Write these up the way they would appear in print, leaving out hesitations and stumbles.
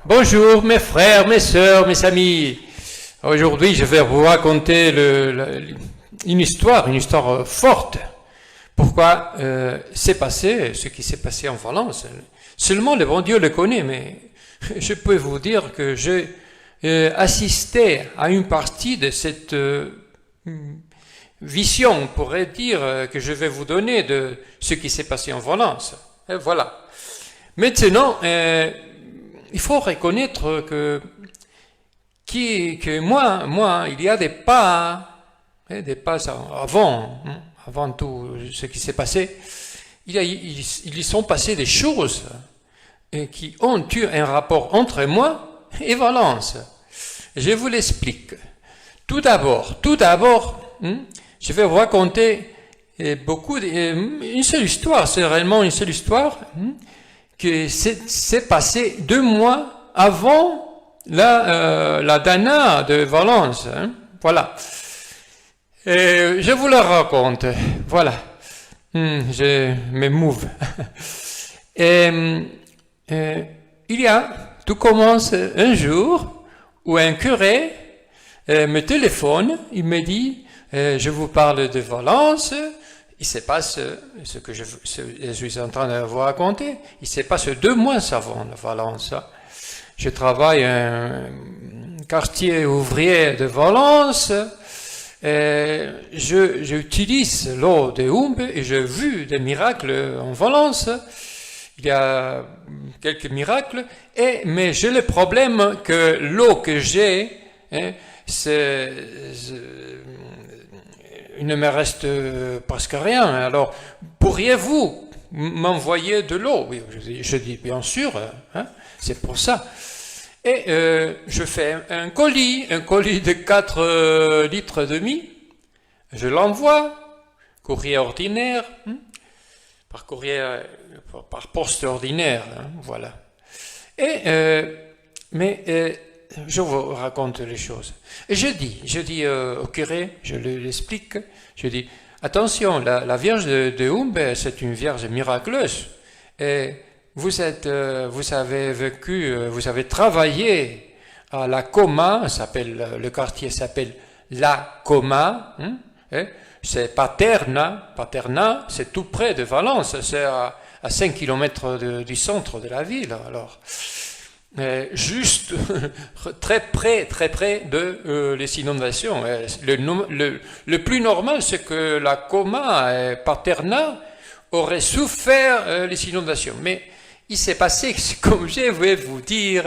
Bonjour mes frères, mes sœurs, mes amis. Aujourd'hui, je vais vous raconter une histoire forte. Pourquoi c'est passé, ce qui s'est passé en Valence. Seulement le bon Dieu le connaît, mais je peux vous dire que j'ai assisté à une partie de cette vision, on pourrait dire, que je vais vous donner de ce qui s'est passé en Valence. Et voilà. Maintenant, il faut reconnaître que moi, il y a des pas avant tout ce qui s'est passé, il y sont passées des choses qui ont eu un rapport entre moi et Valence. Je vous l'explique. Tout d'abord, je vais vous raconter une seule histoire, c'est réellement une seule histoire, que c'est passé 2 mois avant la Dana de Valence. Voilà. Et je vous la raconte. Voilà. Je m'émouve. Tout commence un jour où un curé me téléphone, il me dit, je vous parle de Valence, il se passe ce que je suis en train de vous raconter, il se passe 2 mois avant Valence. Je travaille un quartier ouvrier de Valence, j'utilise l'eau de Humbe et j'ai vu des miracles en Valence. Il y a quelques miracles, mais j'ai le problème que l'eau que j'ai, il ne me reste presque rien. Alors, pourriez-vous m'envoyer de l'eau? Oui, je dis bien sûr, c'est pour ça. Et je fais un colis de 4 litres demi. Je l'envoie, courrier ordinaire, par poste ordinaire, voilà. Mais je vous raconte les choses. Et je dis au curé, je lui explique, je dis, attention, la Vierge de Humbe, c'est une Vierge miraculeuse. Et vous avez travaillé à la Coma, le quartier s'appelle la Coma, c'est Paterna, c'est tout près de Valence, c'est à 5 km du centre de la ville, alors. Juste très près de les inondations. Le plus normal, c'est que la Coma et Paterna auraient souffert les inondations. Mais il s'est passé, comme je vais vous dire,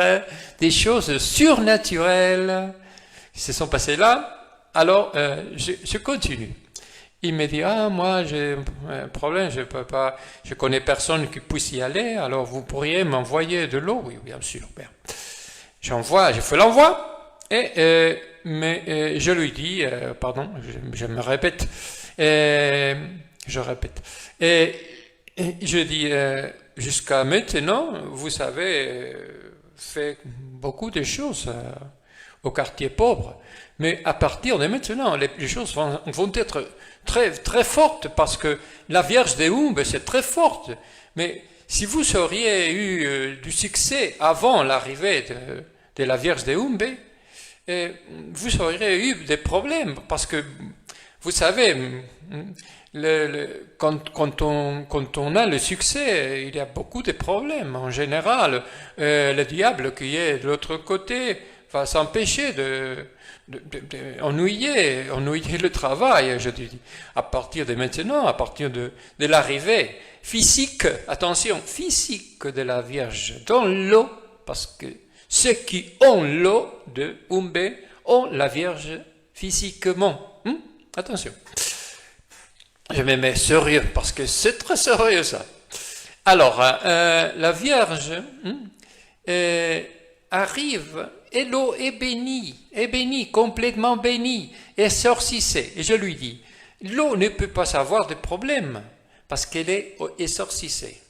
des choses surnaturelles qui se sont passées là. Alors, je continue. Il me dit, moi j'ai un problème, je peux pas, je connais personne qui puisse y aller, alors vous pourriez m'envoyer de l'eau? Oui, bien sûr. Bien. Je fais l'envoi, mais je lui dis, pardon, je me répète, je répète, et je dis, jusqu'à maintenant, vous avez fait beaucoup de choses au quartier pauvre, mais à partir de maintenant, les choses vont être très, très fortes, parce que la Vierge de Humbe, c'est très forte. Mais si vous auriez eu du succès avant l'arrivée de la Vierge de Humbe, vous auriez eu des problèmes, parce que, vous savez, quand on a le succès, il y a beaucoup de problèmes. En général, le diable qui est de l'autre côté va s'empêcher ennuyer le travail, je dis, à partir de maintenant, à partir de l'arrivée physique, attention, physique de la Vierge dans l'eau, parce que ceux qui ont l'eau de Humbe ont la Vierge physiquement. Attention. Je me mets sérieux, parce que c'est très sérieux ça. Alors, la Vierge arrive, et l'eau est bénie, complètement bénie, exorcisée. Et je lui dis, l'eau ne peut pas avoir de problème, parce qu'elle est exorcisée.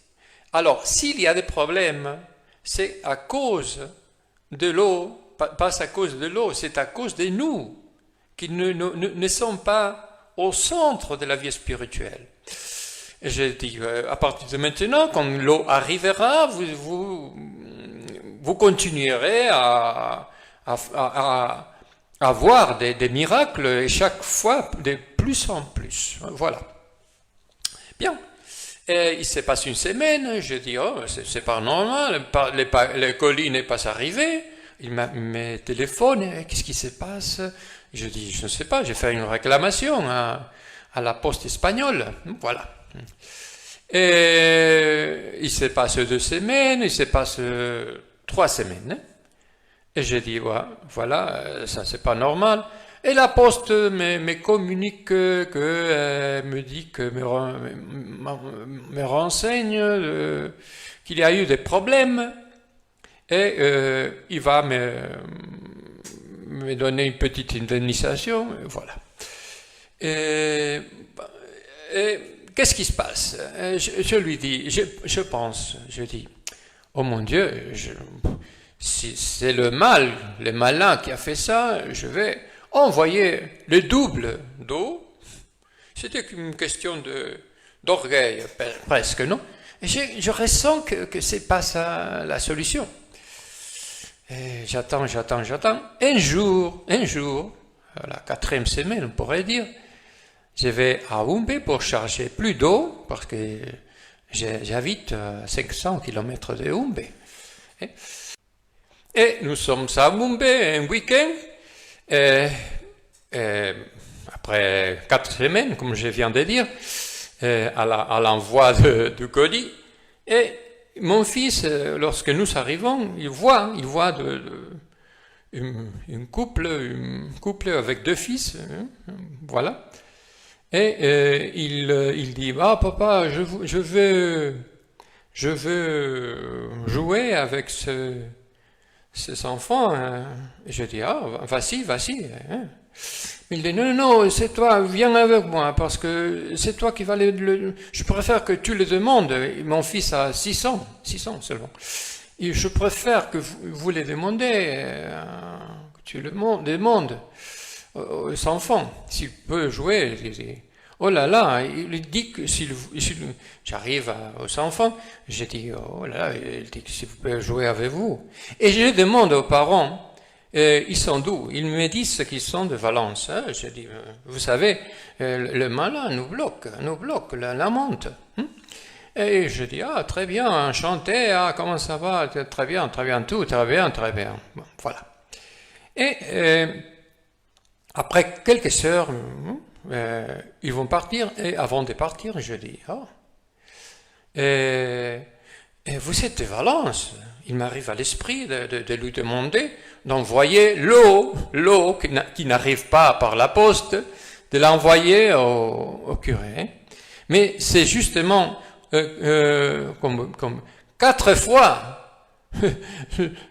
Alors, s'il y a des problèmes, c'est à cause de l'eau, pas à cause de l'eau, c'est à cause de nous, qui ne sommes pas au centre de la vie spirituelle. Et je dis, à partir de maintenant, quand l'eau arrivera, vous vous continuerez à voir des miracles et chaque fois de plus en plus. Voilà. Bien. Et il se passe une semaine, je dis, oh, c'est pas normal, le colis n'est pas arrivé. Il me téléphone, qu'est-ce qui se passe? Je dis, je ne sais pas, j'ai fait une réclamation à la poste espagnole. Voilà. Et il se passe 2 semaines, il se passe 3 semaines. Et j'ai dit, ouais, voilà, ça c'est pas normal. Et la poste me communique me dit que me renseigne qu'il y a eu des problèmes et il va me donner une petite indemnisation, voilà. Et qu'est-ce qui se passe? Je lui dis, je dis, oh mon Dieu, si c'est le malin qui a fait ça, je vais envoyer le double d'eau. C'était une question d'orgueil, presque, non? Et je ressens que c'est pas ça la solution. Et j'attends. Un jour, la 4e semaine, on pourrait dire, je vais à Umbe pour chercher plus d'eau, parce que j'habite à 500 km de Umbe. Et nous sommes à Umbe un week-end, et après 4 semaines, comme je viens de dire, à l'envoi du colis, et mon fils, lorsque nous arrivons, il voit un couple avec 2 fils, voilà, et il dit, ah papa, je veux jouer avec ces enfants. Je dis, ah, vas-y. Il dit, non, c'est toi, viens avec moi, parce que c'est toi qui vas je préfère que tu le demandes. Mon fils a 6 ans seulement. Et je préfère que vous les demandez, que tu le demandes aux enfants, s'il peut jouer. Oh là là, il dit que j'arrive aux enfants, je dis, oh là là, il dit que s'il peut jouer avec vous. Et je demande aux parents, ils sont d'où? Ils me disent qu'ils sont de Valence. Hein? Je dis, vous savez, le malin nous bloque la monte. Et je dis, ah, très bien, enchanté, ah, comment ça va? Très bien, tout, très bien. Bon, voilà. Et après quelques heures, ils vont partir, et avant de partir, je dis, vous êtes de Valence? Il m'arrive à l'esprit de lui demander d'envoyer l'eau qui n'arrive pas par la poste, de l'envoyer au curé. Mais c'est justement comme 4 fois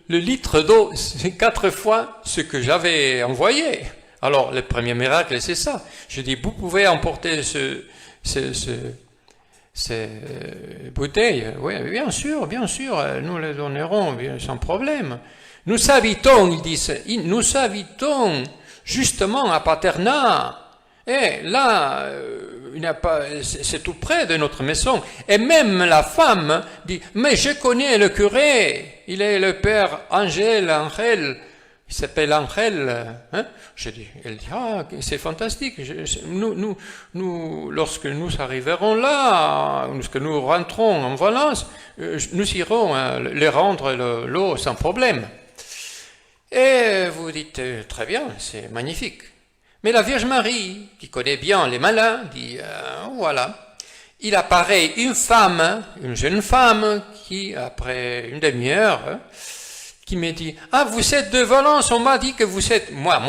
le litre d'eau, c'est 4 fois ce que j'avais envoyé. Alors, le premier miracle, c'est ça. Je dis, vous pouvez emporter ces bouteilles. Oui, bien sûr, nous les donnerons sans problème. Nous habitons, ils disent, nous habitons justement à Paterna. Et là, c'est tout près de notre maison. Et même la femme dit, mais je connais le curé. Il est le père Angel. Il s'appelle Angel, hein? Elle dit, ah, c'est fantastique. Nous, lorsque nous arriverons là, lorsque nous rentrons en Valence, nous irons les rendre l'eau sans problème. Et vous dites, très bien, c'est magnifique. Mais la Vierge Marie, qui connaît bien les malins, dit, voilà. Il apparaît une jeune femme, qui, après une demi-heure, qui me dit, ah, vous êtes de Valence, on m'a dit que vous êtes, moi,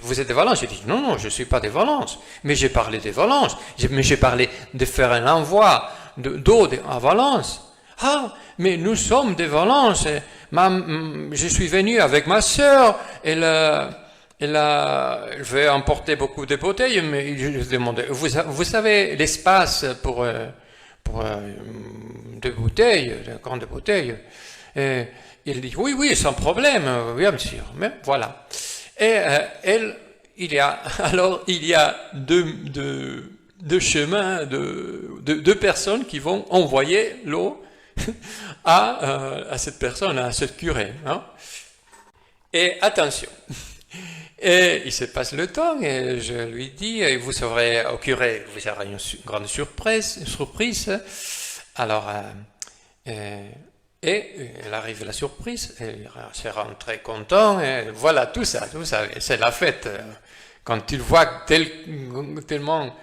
vous êtes de Valence. J'ai dit, non, je ne suis pas de Valence, mais j'ai parlé de Valence, mais j'ai parlé de faire un envoi d'eau à Valence. Ah, mais nous sommes de Valence, je suis venu avec ma sœur, elle veut emporter beaucoup de bouteilles, mais je lui demandais, vous avez l'espace pour 2 bouteilles, de grandes bouteilles? Et il dit, oui, sans problème, bien sûr, mais voilà. Et il y a 2 chemins, 2 personnes qui vont envoyer l'eau, à cette personne, à ce curé. Hein. Et attention, et il se passe le temps et je lui dis, vous saurez au curé, vous aurez une grande surprise. Alors, et il arrive la surprise, et il sera très content, et voilà, tout ça, c'est la fête. Quand il voit tellement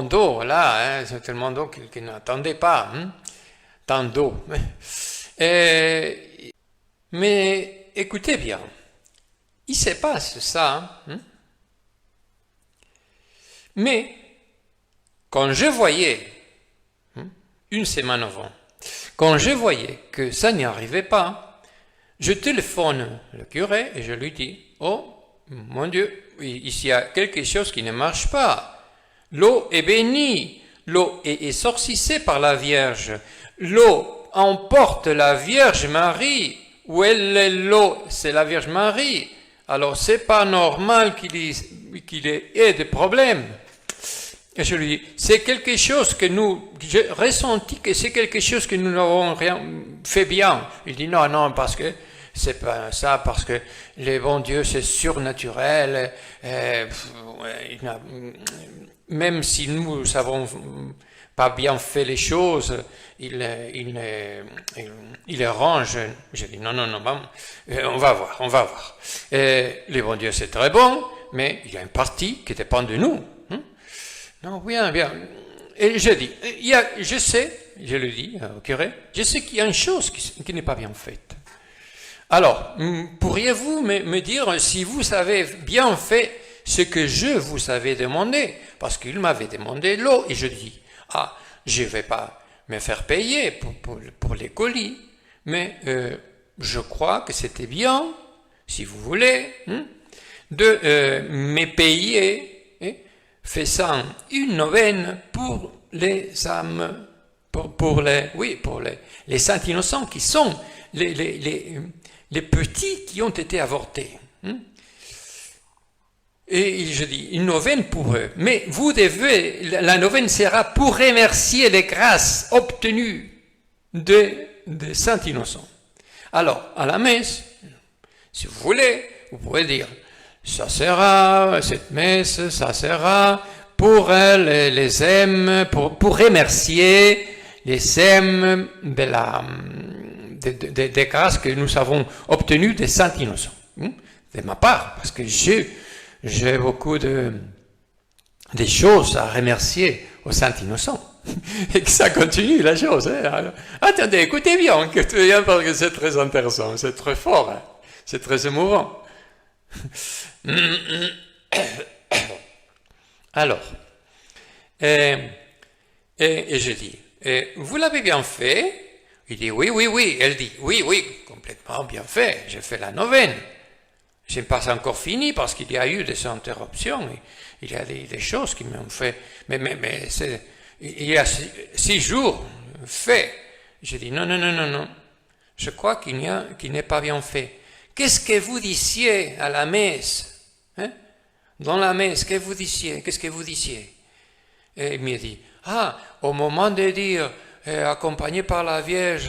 d'eau, là, c'est tellement d'eau qu'il n'attendait pas, tant d'eau. Mais écoutez bien, il se passe ça, mais quand je voyais, une semaine avant, quand je voyais que ça n'y arrivait pas, je téléphone le curé et je lui dis, oh mon Dieu, ici il y a quelque chose qui ne marche pas. L'eau est bénie, l'eau est exorcisée par la Vierge, l'eau emporte la Vierge Marie. Où est l'eau? C'est la Vierge Marie. Alors c'est pas normal qu'il ait des problèmes. Et je lui dis, c'est quelque chose que j'ai ressenti que c'est quelque chose que nous n'avons rien fait bien. Il dit non, parce que c'est pas ça, parce que le bon Dieu c'est surnaturel. Même si nous savons pas bien fait les choses, il arrange. Je dis non, bon, on va voir. Le bon Dieu c'est très bon, mais il y a une partie qui dépend de nous. Non, bien. Et je dis, je sais, je le dis au curé, je sais qu'il y a une chose qui n'est pas bien faite. Alors, pourriez-vous me dire si vous avez bien fait ce que je vous avais demandé? Parce qu'il m'avait demandé l'eau, et je dis, je ne vais pas me faire payer pour les colis, mais je crois que c'était bien, si vous voulez, de me payer, faisant une neuvaine pour les âmes, pour les saints innocents qui sont les petits qui ont été avortés. Et je dis, une neuvaine pour eux. Mais la neuvaine sera pour remercier les grâces obtenues des saints innocents. Alors, à la messe, si vous voulez, vous pouvez dire, cette messe, ça sera pour les âmes, pour remercier les âmes des grâces que nous avons obtenues des saints innocents. De ma part, parce que j'ai beaucoup de choses à remercier aux saints innocents. Et que ça continue la chose. Alors, attendez, écoutez bien, parce que c'est très intéressant, c'est très fort, c'est très émouvant. Alors, et je dis, vous l'avez bien fait? Il dit oui. Elle dit oui, complètement bien fait. J'ai fait la neuvaine. Je n'ai pas encore fini parce qu'il y a eu des interruptions. Il y a des choses qui m'ont fait. Mais il y a 6 jours fait. Je dis non. Je crois qu'il n'est pas bien fait. Qu'est-ce que vous disiez à la messe? Dans la messe, qu'est-ce que vous disiez? Et il me dit, au moment de dire, accompagné par la Vierge,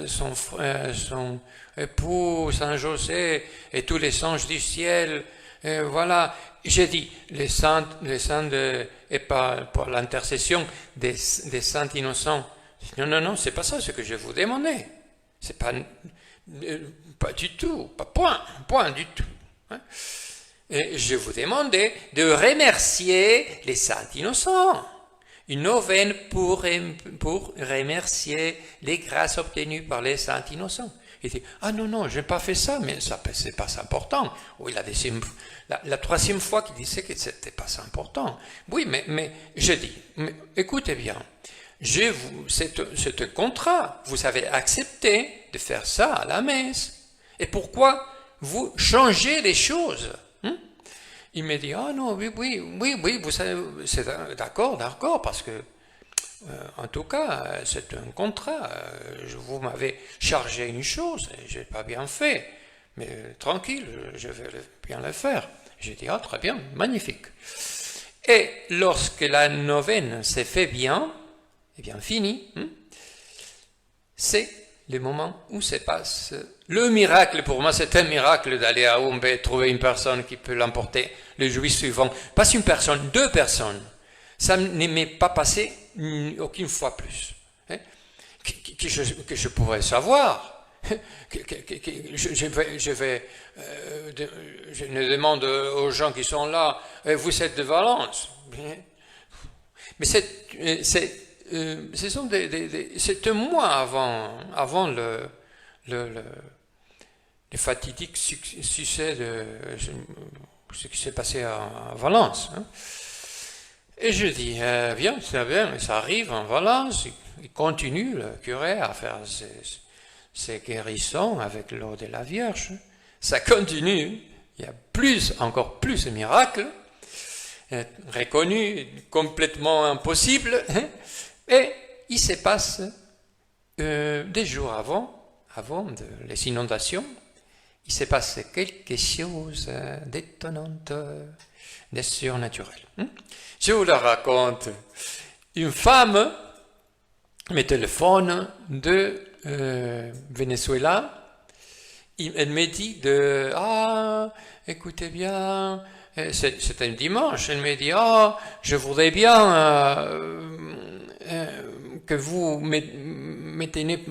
son époux, Saint José, et tous les anges du ciel, voilà, j'ai dit, les saints et pour l'intercession des saints innocents. Non, c'est pas ça ce que je vous demandais. C'est pas du tout, pas point du tout. Et je vous demandais de remercier les saints innocents. Une neuvaine pour remercier les grâces obtenues par les saints innocents. Il dit, non, je n'ai pas fait ça, mais ça, c'est pas important. Oui, la 3e fois qu'il disait que c'était pas ça important. Oui, mais je dis, écoutez bien, c'est un contrat. Vous avez accepté de faire ça à la messe. Et pourquoi vous changez les choses? Il me dit, non, oui, vous savez, c'est d'accord, parce que, en tout cas, c'est un contrat. Vous m'avez chargé une chose, et je n'ai pas bien fait. Mais tranquille, je vais bien le faire. J'ai dit, très bien, magnifique. Et lorsque la neuvaine s'est fait bien fini, c'est le moment où se passe le miracle. Pour moi, c'est un miracle d'aller à Oumbe et trouver une personne qui peut l'emporter le juif suivant. Pas une personne, 2 personnes. Ça ne m'est pas passé aucune fois plus. Hein, que je pourrais savoir. Je ne demande aux gens qui sont là, vous êtes de Valence. Mais ce sont c'est un mois avant le fatidique succès de ce qui s'est passé à Valence. Hein. Et je dis, bien, c'est bien, ça arrive en Valence, il continue, le curé, à faire ses guérissons avec l'eau de la Vierge. Ça continue, il y a encore plus de miracles, reconnus, complètement impossibles, hein. Et il se passe des jours avant les inondations, il se passe quelque chose d'étonnant, de surnaturel. Je vous le raconte. Une femme me téléphone de Venezuela. Elle me dit écoutez bien, c'était un dimanche, elle me dit, je voudrais bien que vous me tenez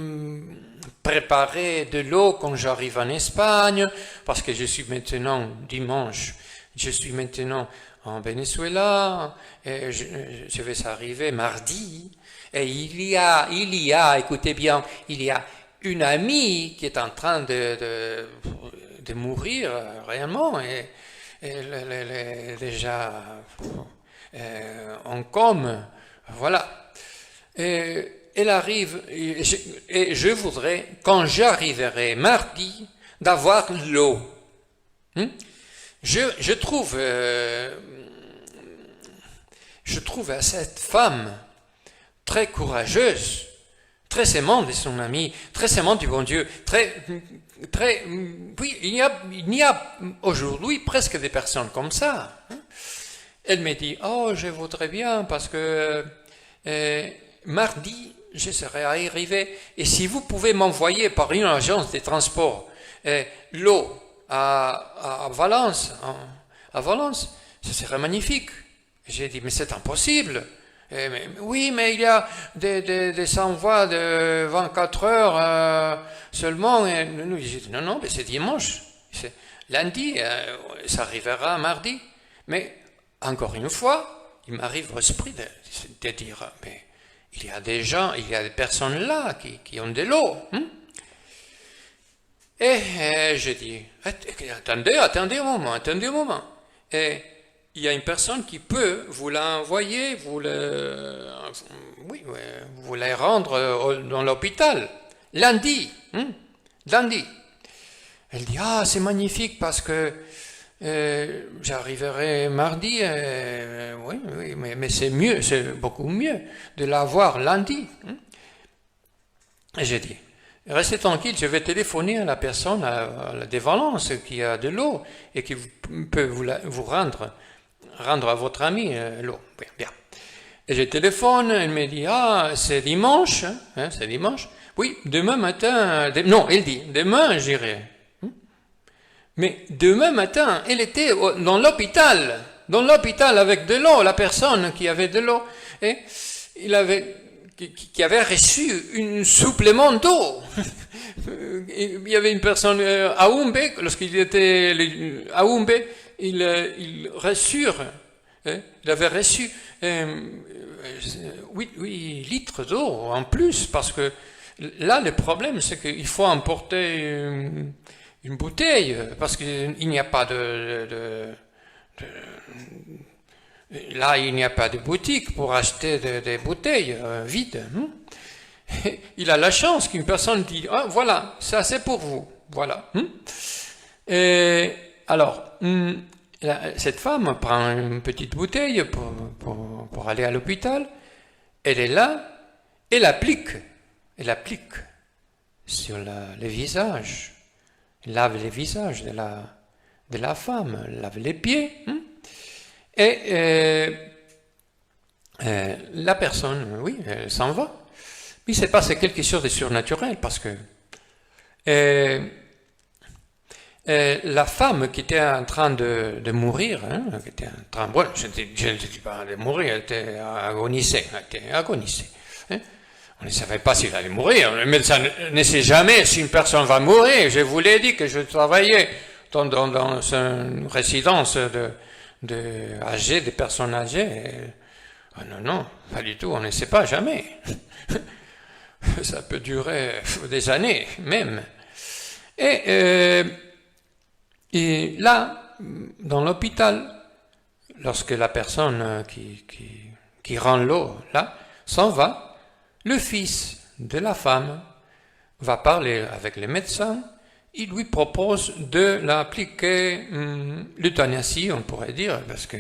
préparé de l'eau quand j'arrive en Espagne, parce que je suis maintenant dimanche, je suis maintenant en Venezuela, et je vais arriver mardi, et il y a, écoutez bien, il y a une amie qui est en train de mourir réellement, et elle est déjà en coma, voilà. Et elle arrive, et je voudrais, quand j'arriverai mardi, d'avoir l'eau. Je trouve à cette femme très courageuse, très aimante de son ami, très aimante du bon Dieu, oui, il n'y a aujourd'hui presque des personnes comme ça. Elle me dit, je voudrais bien parce que mardi, je serai arrivé, et si vous pouvez m'envoyer par une agence de transport l'eau à Valence, ce serait magnifique. J'ai dit, mais c'est impossible. Oui, mais il y a des envois de 24 heures seulement. Et j'ai dit, non, mais c'est dimanche. Lundi, ça arrivera mardi. Mais encore une fois, il m'arrive au esprit de dire, mais il y a des gens, il y a des personnes là qui ont de l'eau. Et je dis, attendez un moment. Et il y a une personne qui peut vous l'envoyer, vous la rendre dans l'hôpital, lundi. Lundi. Elle dit, c'est magnifique parce que j'arriverai mardi, oui, mais c'est mieux, c'est beaucoup mieux de l'avoir lundi. Et j'ai dit, restez tranquille, je vais téléphoner à la personne de Valence qui a de l'eau et qui peut vous rendre à votre ami l'eau. Bien. Et je téléphone, elle me dit, c'est dimanche, c'est dimanche. Oui, demain matin, non, elle dit, demain j'irai. Mais demain matin, elle était dans l'hôpital avec de l'eau, la personne qui avait de l'eau, et qui avait reçu un supplément d'eau. Il y avait une personne à Oumbe, lorsqu'il était à Oumbe, il avait reçu 8 litres d'eau en plus, parce que là, le problème, c'est qu'il faut emporter une bouteille, parce qu'il n'y a pas là, il n'y a pas de boutique pour acheter des bouteilles vides. Il a la chance qu'une personne dit, voilà, ça c'est pour vous. Voilà. Et alors, cette femme prend une petite bouteille pour aller à l'hôpital. Elle est là, elle applique sur le visage. Elle lave le visage de la femme, elle lave les pieds. Et la personne, oui, elle s'en va. il s'est passé quelque chose de surnaturel parce que la femme qui était en train de mourir, qui était en train, bon, je ne dis pas de mourir, elle était agonisée, hein. On ne savait pas s'il allait mourir. Le médecin ne sait jamais si une personne va mourir. Je vous l'ai dit que je travaillais dans une résidence âgées, des personnes âgées. Non, pas du tout, on ne sait pas jamais. Ça peut durer des années même. Et là, dans l'hôpital, lorsque la personne qui rend l'eau, là, s'en va, le fils de la femme va parler avec les médecins, il lui propose de l'appliquer l'euthanasie, on pourrait dire, parce que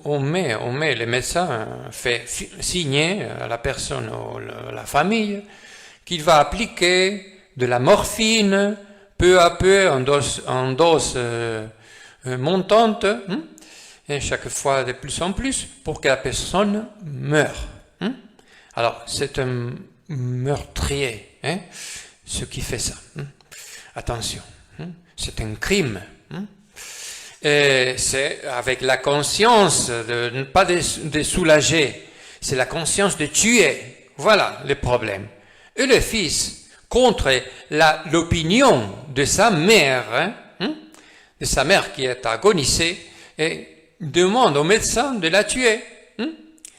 on met les médecins fait signer à la personne ou à la famille qu'il va appliquer de la morphine peu à peu en dose montante, et chaque fois de plus en plus, pour que la personne meure. Alors, c'est un meurtrier, ce qui fait ça. Attention, c'est un crime. Et c'est avec la conscience de ne pas de soulager, c'est la conscience de tuer. Voilà le problème. Et le fils, contre l'opinion de sa mère, de sa mère qui est agonisée, et demande au médecin de la tuer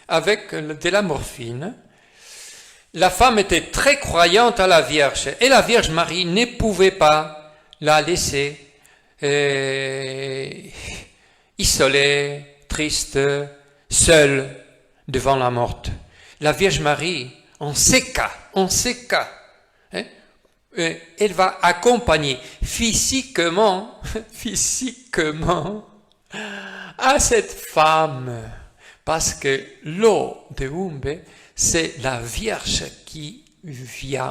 avec de la morphine. La femme était très croyante à la Vierge et la Vierge Marie ne pouvait pas la laisser isolée, triste, seule devant la mort. La Vierge Marie, on séca, elle va accompagner physiquement à cette femme, parce que l'eau de Umbe, c'est la Vierge qui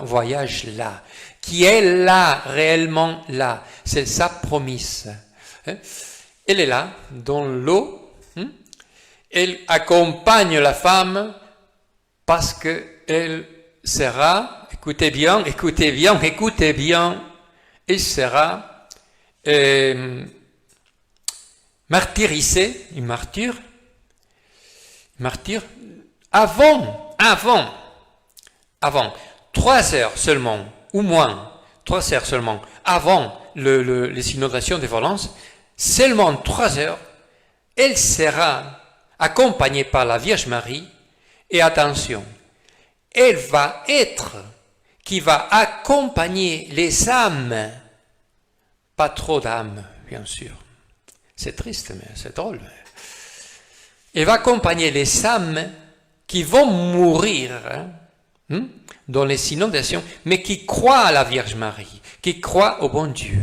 voyage là, qui est là, réellement là, c'est sa promesse. Elle est là, dans l'eau, elle accompagne la femme, parce qu'elle sera, écoutez bien, elle sera martyrisée, une martyr, avant 3 heures seulement, ou moins, 3 heures seulement, avant les inondations de Valence, seulement 3 heures, elle sera accompagnée par la Vierge Marie, et attention, elle va être qui va accompagner les âmes, pas trop d'âmes, bien sûr. C'est triste, mais c'est drôle. Elle va accompagner les âmes qui vont mourir dans les inondations, mais qui croient à la Vierge Marie, qui croient au bon Dieu.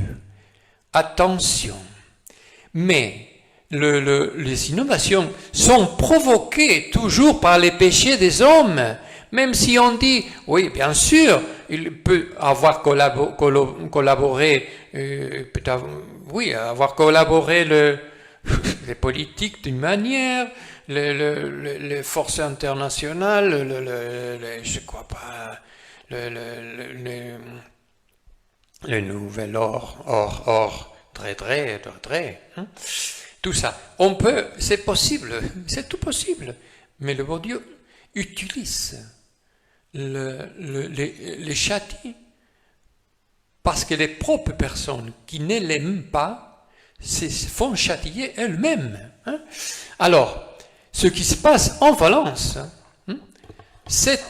Attention. Mais les inondations sont provoquées toujours par les péchés des hommes. Même si on dit, oui, bien sûr, il peut avoir collaboré les politiques d'une manière, les forces internationales, je crois pas, le nouvel or, très, tout ça. On peut, c'est possible, c'est tout possible, mais le bon Dieu utilise les châtis parce que les propres personnes qui ne l'aiment pas se font châtier elles-mêmes. Alors, ce qui se passe en Valence, c'est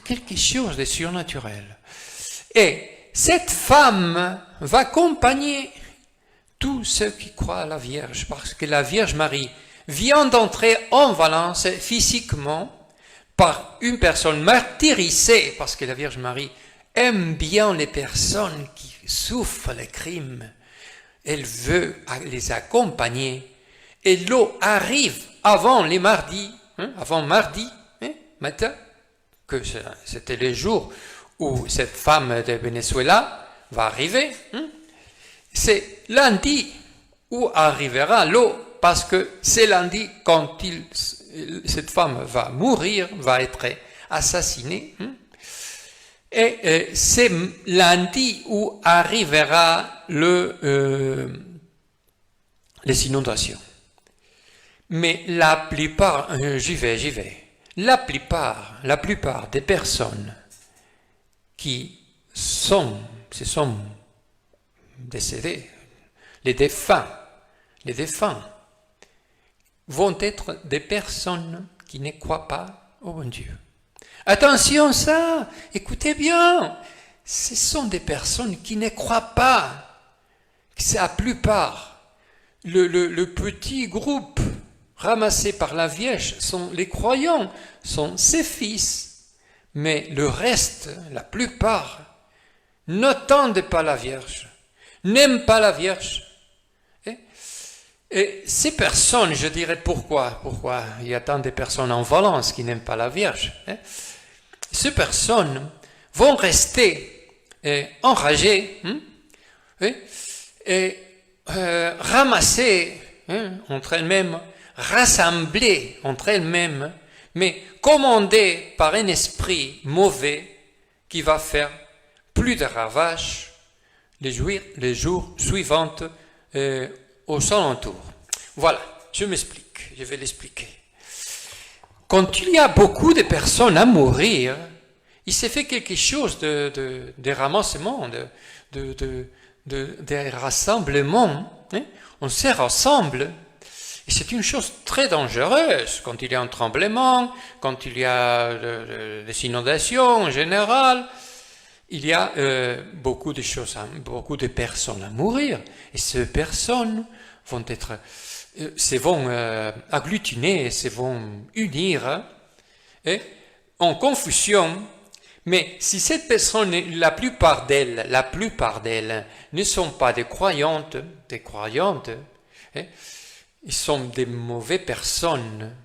quelque chose de surnaturel. Et cette femme va accompagner tous ceux qui croient à la Vierge, parce que la Vierge Marie vient d'entrer en Valence physiquement par une personne martyrisée, parce que la Vierge Marie aime bien les personnes qui souffrent les crimes. Elle veut les accompagner. Et l'eau arrive avant les mardis, avant mardi matin, que c'était le jour où cette femme de Venezuela va arriver. C'est lundi où arrivera l'eau parce que c'est lundi quand cette femme va mourir, va être assassinée. Et c'est lundi où arrivera les inondations. Mais la plupart, j'y vais. La plupart des personnes qui se sont décédées, les défunts, vont être des personnes qui ne croient pas au bon Dieu. Attention ça, écoutez bien, ce sont des personnes qui ne croient pas. C'est la plupart. Le petit groupe ramassé par la Vierge, les croyants, sont ses fils. Mais le reste, la plupart, n'attendent pas la Vierge, n'aiment pas la Vierge. Et ces personnes, je dirais pourquoi il y a tant de personnes en Valence qui n'aiment pas la Vierge. Ces personnes vont rester enragées et ramasser entre elles-mêmes, rassembler entre elles-mêmes, mais commandées par un esprit mauvais qui va faire plus de ravages les jours suivants aux alentours. Voilà, je vais l'expliquer. Quand il y a beaucoup de personnes à mourir, il s'est fait quelque chose de ramassement, de rassemblement. On se rassemble. Et c'est une chose très dangereuse quand il y a un tremblement, quand il y a des inondations en général. Il y a beaucoup de choses, beaucoup de personnes à mourir. Et ces personnes vont agglutiner, se vont unir en confusion. Mais si cette personne, la plupart d'elles ne sont pas des croyantes, ils sont des mauvaises personnes.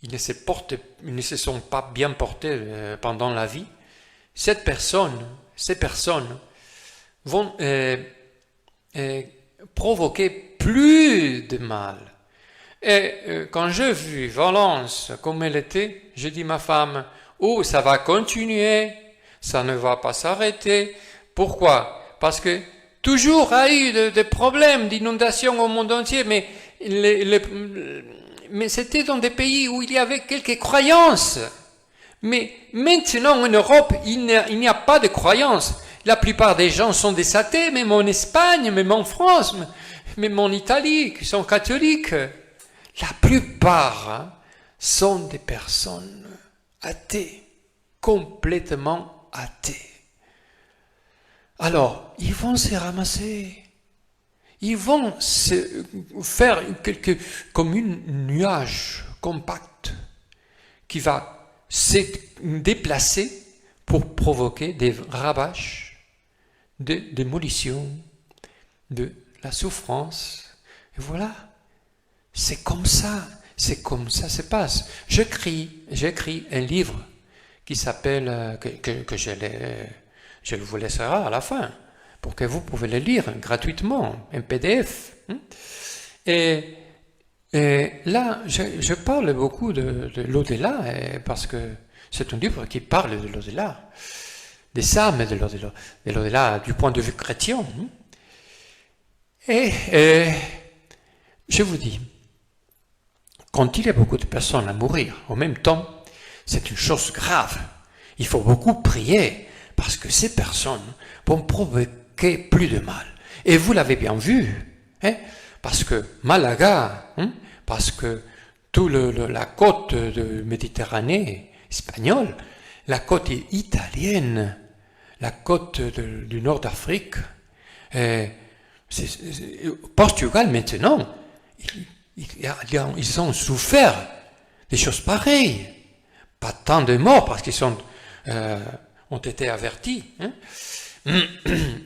Ils ne se sont pas bien portés pendant la vie. Ces personnes vont provoquer plus de mal. Et quand j'ai vu Valence comme elle était, j'ai dit à ma femme, ça va continuer, ça ne va pas s'arrêter. Pourquoi? Parce que toujours il y a eu des problèmes d'inondation au monde entier, mais c'était dans des pays où il y avait quelques croyances. Mais maintenant en Europe, il n'y a pas de croyances. La plupart des gens sont des athées, même en Espagne, même en France, même en Italie, qui sont catholiques. La plupart sont des personnes athées, complètement athées. Alors, ils vont se ramasser. Ils vont se faire comme un nuage compact qui va se déplacer pour provoquer des ravages, des démolitions, de la souffrance. Et voilà, c'est comme ça se passe. J'écris un livre qui s'appelle, que je vous laisserai à la fin, pour que vous pouvez le lire gratuitement, un PDF. Et là, je parle beaucoup de l'au-delà, parce que c'est un livre qui parle de l'au-delà, des âmes de l'au-delà, du point de vue chrétien. Et je vous dis, quand il y a beaucoup de personnes à mourir en même temps, c'est une chose grave. Il faut beaucoup prier, parce que ces personnes vont provoquer plus de mal. Et vous l'avez bien vu, parce que Malaga, parce que toute la côte de Méditerranée espagnole, la côte italienne, la côte du nord d'Afrique, Portugal maintenant, ils ont souffert des choses pareilles. Pas tant de morts parce qu'ils ont été avertis.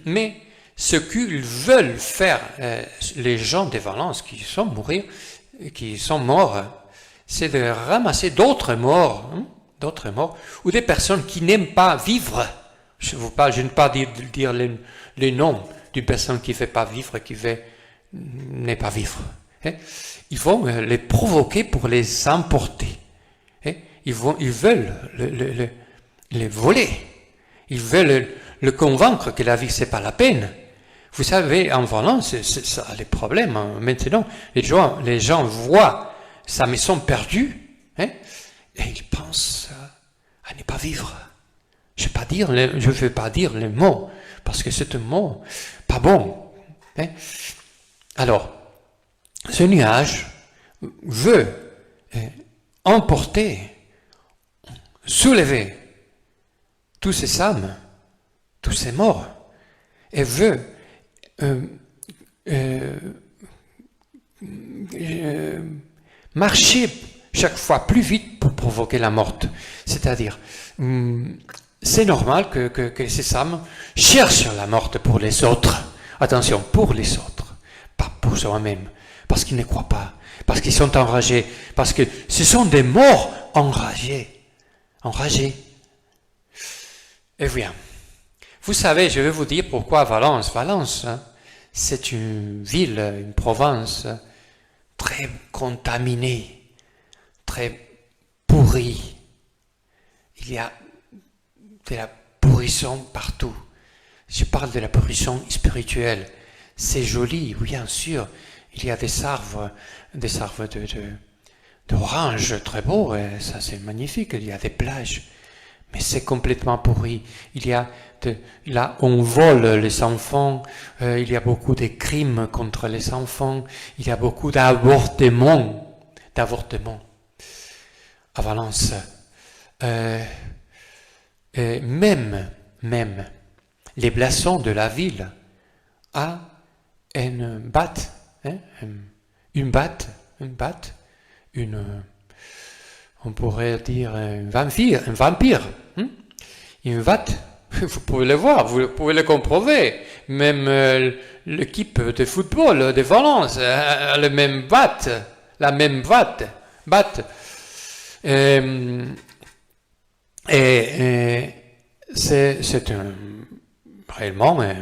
Mais ce qu'ils veulent faire, les gens de Valence qui sont morts, c'est de ramasser d'autres morts, ou des personnes qui n'aiment pas vivre. Je ne veux pas dire les noms d'une personne qui ne veut pas vivre, n'est pas vivre. hein, ils vont les provoquer pour les emporter. Hein. Ils veulent les voler. Ils veulent le convaincre que la vie, c'est pas la peine. Vous savez, en Valence, c'est ça les problèmes. Hein. Maintenant, les gens voient sa maison perdue, hein, et ils pensent à ne pas vivre. Je ne veux pas dire les mots, parce que c'est un mot pas bon. Hein. Alors, ce nuage veut emporter, soulever tous ces âmes, tous ces morts, et veut marcher chaque fois plus vite pour provoquer la mort. C'est-à-dire, c'est normal que ces âmes cherchent la mort pour les autres. Attention, pour les autres, pas pour soi-même, parce qu'ils ne croient pas, parce qu'ils sont enragés, parce que ce sont des morts enragés. Eh bien, vous savez, je vais vous dire pourquoi Valence. Valence, hein, c'est une ville, une province très contaminée, très pourrie. Il y a de la pourrisson partout. Je parle de la pourrisson spirituelle. C'est joli, oui, bien sûr. Il y a des arbres d'orange très beaux, et ça c'est magnifique. Il y a des plages, mais c'est complètement pourri. Là, on vole les enfants, il y a beaucoup de crimes contre les enfants, il y a beaucoup d'avortements à Valence. Et même les blasons de la ville a une batte, on pourrait dire un vampire, une batte. Vous pouvez le voir, vous pouvez le comprover. Même l'équipe de football de Valence a la même batte. Et c'est réellement un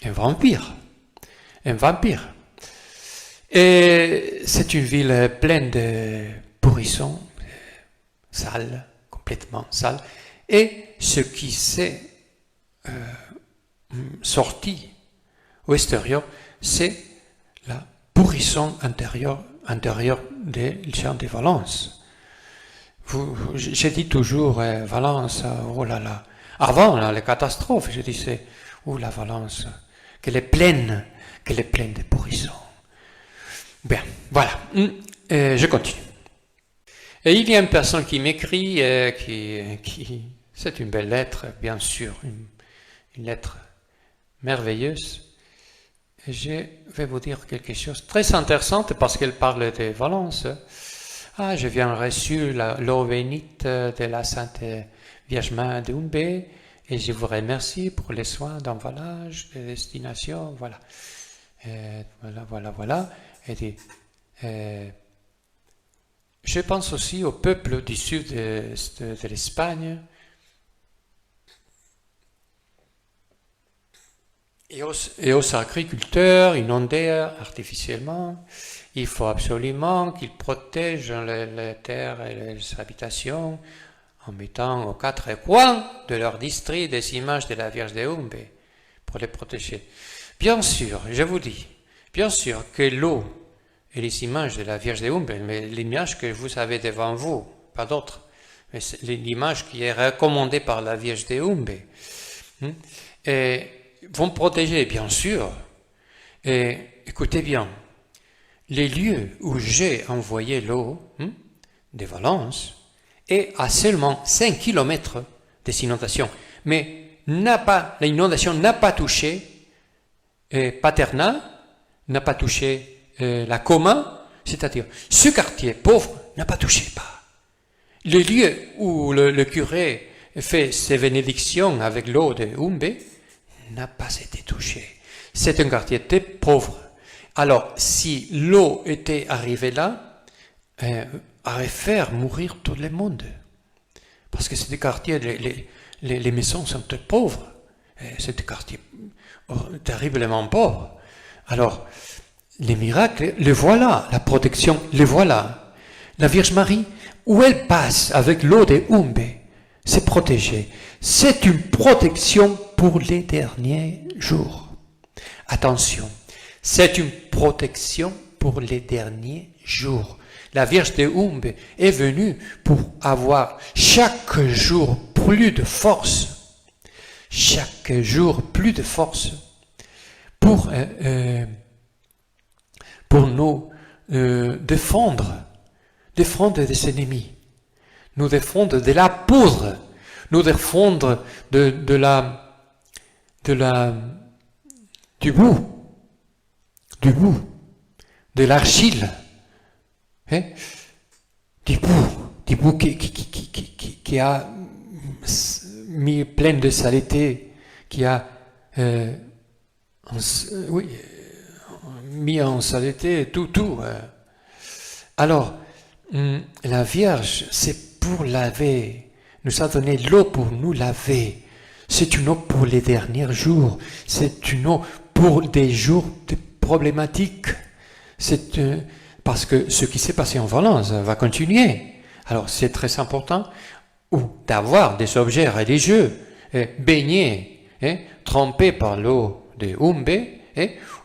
vampire. Et c'est une ville pleine de pourrissons, sale, complètement sale. Et ce qui s'est sorti au extérieur, c'est la pourrisson intérieure des champs de Valence. J'ai dit toujours Valence, oh là là. Avant là, les catastrophes, je disais, oh la Valence, qu'elle est pleine de pourrissons. Bien, voilà. Je continue. Et il y a une personne qui m'écrit, c'est une belle lettre, bien sûr, une lettre merveilleuse. Et je vais vous dire quelque chose de très intéressant parce qu'elle parle de Valence. Ah, je viens reçu l'eau bénite de la Sainte Vierge Marie de Humbé et je vous remercie pour les soins d'envalage, de destination, voilà. Voilà. Et je pense aussi au peuple du sud de l'Espagne et aux agriculteurs inondés artificiellement. Il faut absolument qu'ils protègent les terres et les habitations en mettant aux quatre coins de leur district des images de la Vierge de Humbé pour les protéger. Bien sûr, je vous dis, bien sûr que l'eau et les images de la Vierge de Humbé, mais l'image que vous avez devant vous, pas d'autre, mais c'est l'image qui est recommandée par la Vierge de Humbé, et vont protéger, bien sûr. Et écoutez bien, les lieux où j'ai envoyé l'eau de Valence est à seulement 5 km des inondations, mais l'inondation n'a pas touché Paterna, n'a pas touché la Coma, c'est-à-dire ce quartier pauvre n'a pas touché pas. Les lieux où le curé fait ses bénédictions avec l'eau de Humbé n'a pas été touché. C'est un quartier très pauvre. Alors, si l'eau était arrivée là, aurait fait mourir tout le monde. Parce que c'est des quartiers, les maisons sont très pauvres. C'est des quartiers terriblement pauvres. Alors, les miracles, les voilà, la protection, les voilà. La Vierge Marie, où elle passe avec l'eau des Umbe, c'est protégé. C'est une protection pour les derniers jours. Attention, c'est une protection pour les derniers jours. La Vierge des Umbe est venue pour avoir chaque jour plus de force. Chaque jour plus de force pour nous défendre des ennemis, nous défendre de la poudre, nous défendre du bout, de l'argile, hein? du bout qui a mis plein de saleté, qui a mis en saleté tout. Alors, la Vierge, c'est pour laver, nous a donné l'eau pour nous laver. C'est une eau pour les derniers jours, c'est une eau pour des jours problématiques. C'est parce que ce qui s'est passé en Valence va continuer. Alors c'est très important d'avoir des objets religieux baignés, trempés par l'eau de Umbe,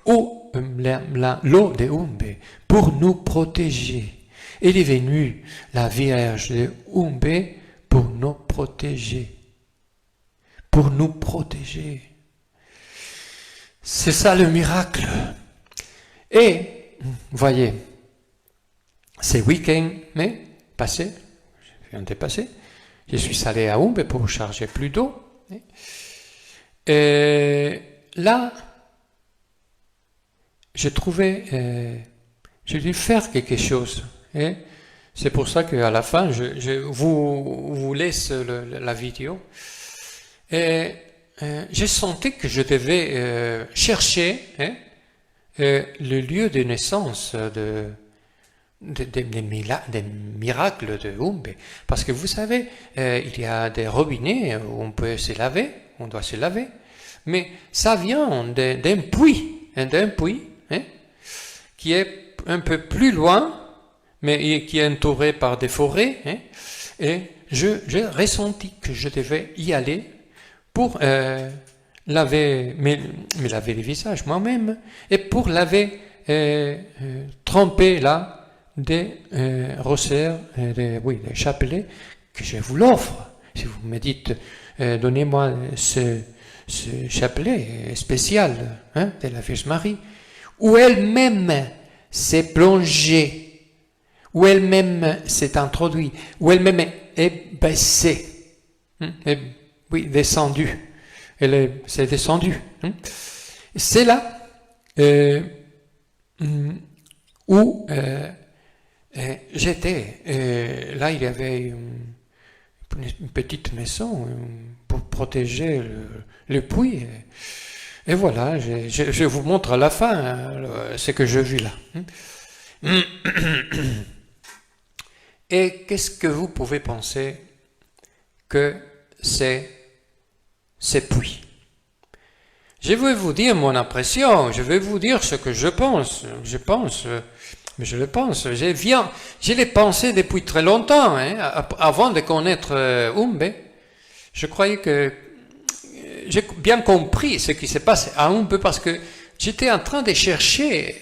ou l'eau de Umbe pour nous protéger. Elle est venue, la Vierge de Umbe, pour nous protéger. Pour nous protéger. C'est ça le miracle. Et, voyez, ces week-ends passés, je suis allé à Umbe pour charger plus d'eau. Et là, j'ai dû faire quelque chose. Et c'est pour ça qu'à la fin, je vous laisse la vidéo. Et j'ai senti que je devais chercher le lieu de naissance des miracles de Umbe. Parce que vous savez, il y a des robinets où on peut se laver, on doit se laver, mais ça vient d'un puits, qui est un peu plus loin, mais qui est entouré par des forêts, et j'ai ressenti que je devais y aller pour laver le visage moi-même, et pour laver, tremper là des rossaires, des chapelets que je vous l'offre. Si vous me dites, donnez-moi ce chapelet spécial de la Vierge Marie, où elle-même s'est plongée, où elle-même s'est introduite, où elle-même est baissée, descendue. C'est descendue. C'est là où j'étais. Là, il y avait une petite maison pour protéger le puits. Et voilà, je vous montre à la fin ce que j'ai vu là. Et qu'est-ce que vous pouvez penser que c'est ces puits? Je vais vous dire mon impression, je vais vous dire ce que je pense. Mais je le pense. Je l'ai pensé depuis très longtemps, avant de connaître Umbe. Je croyais que j'ai bien compris ce qui s'est passé à Umbe parce que j'étais en train de chercher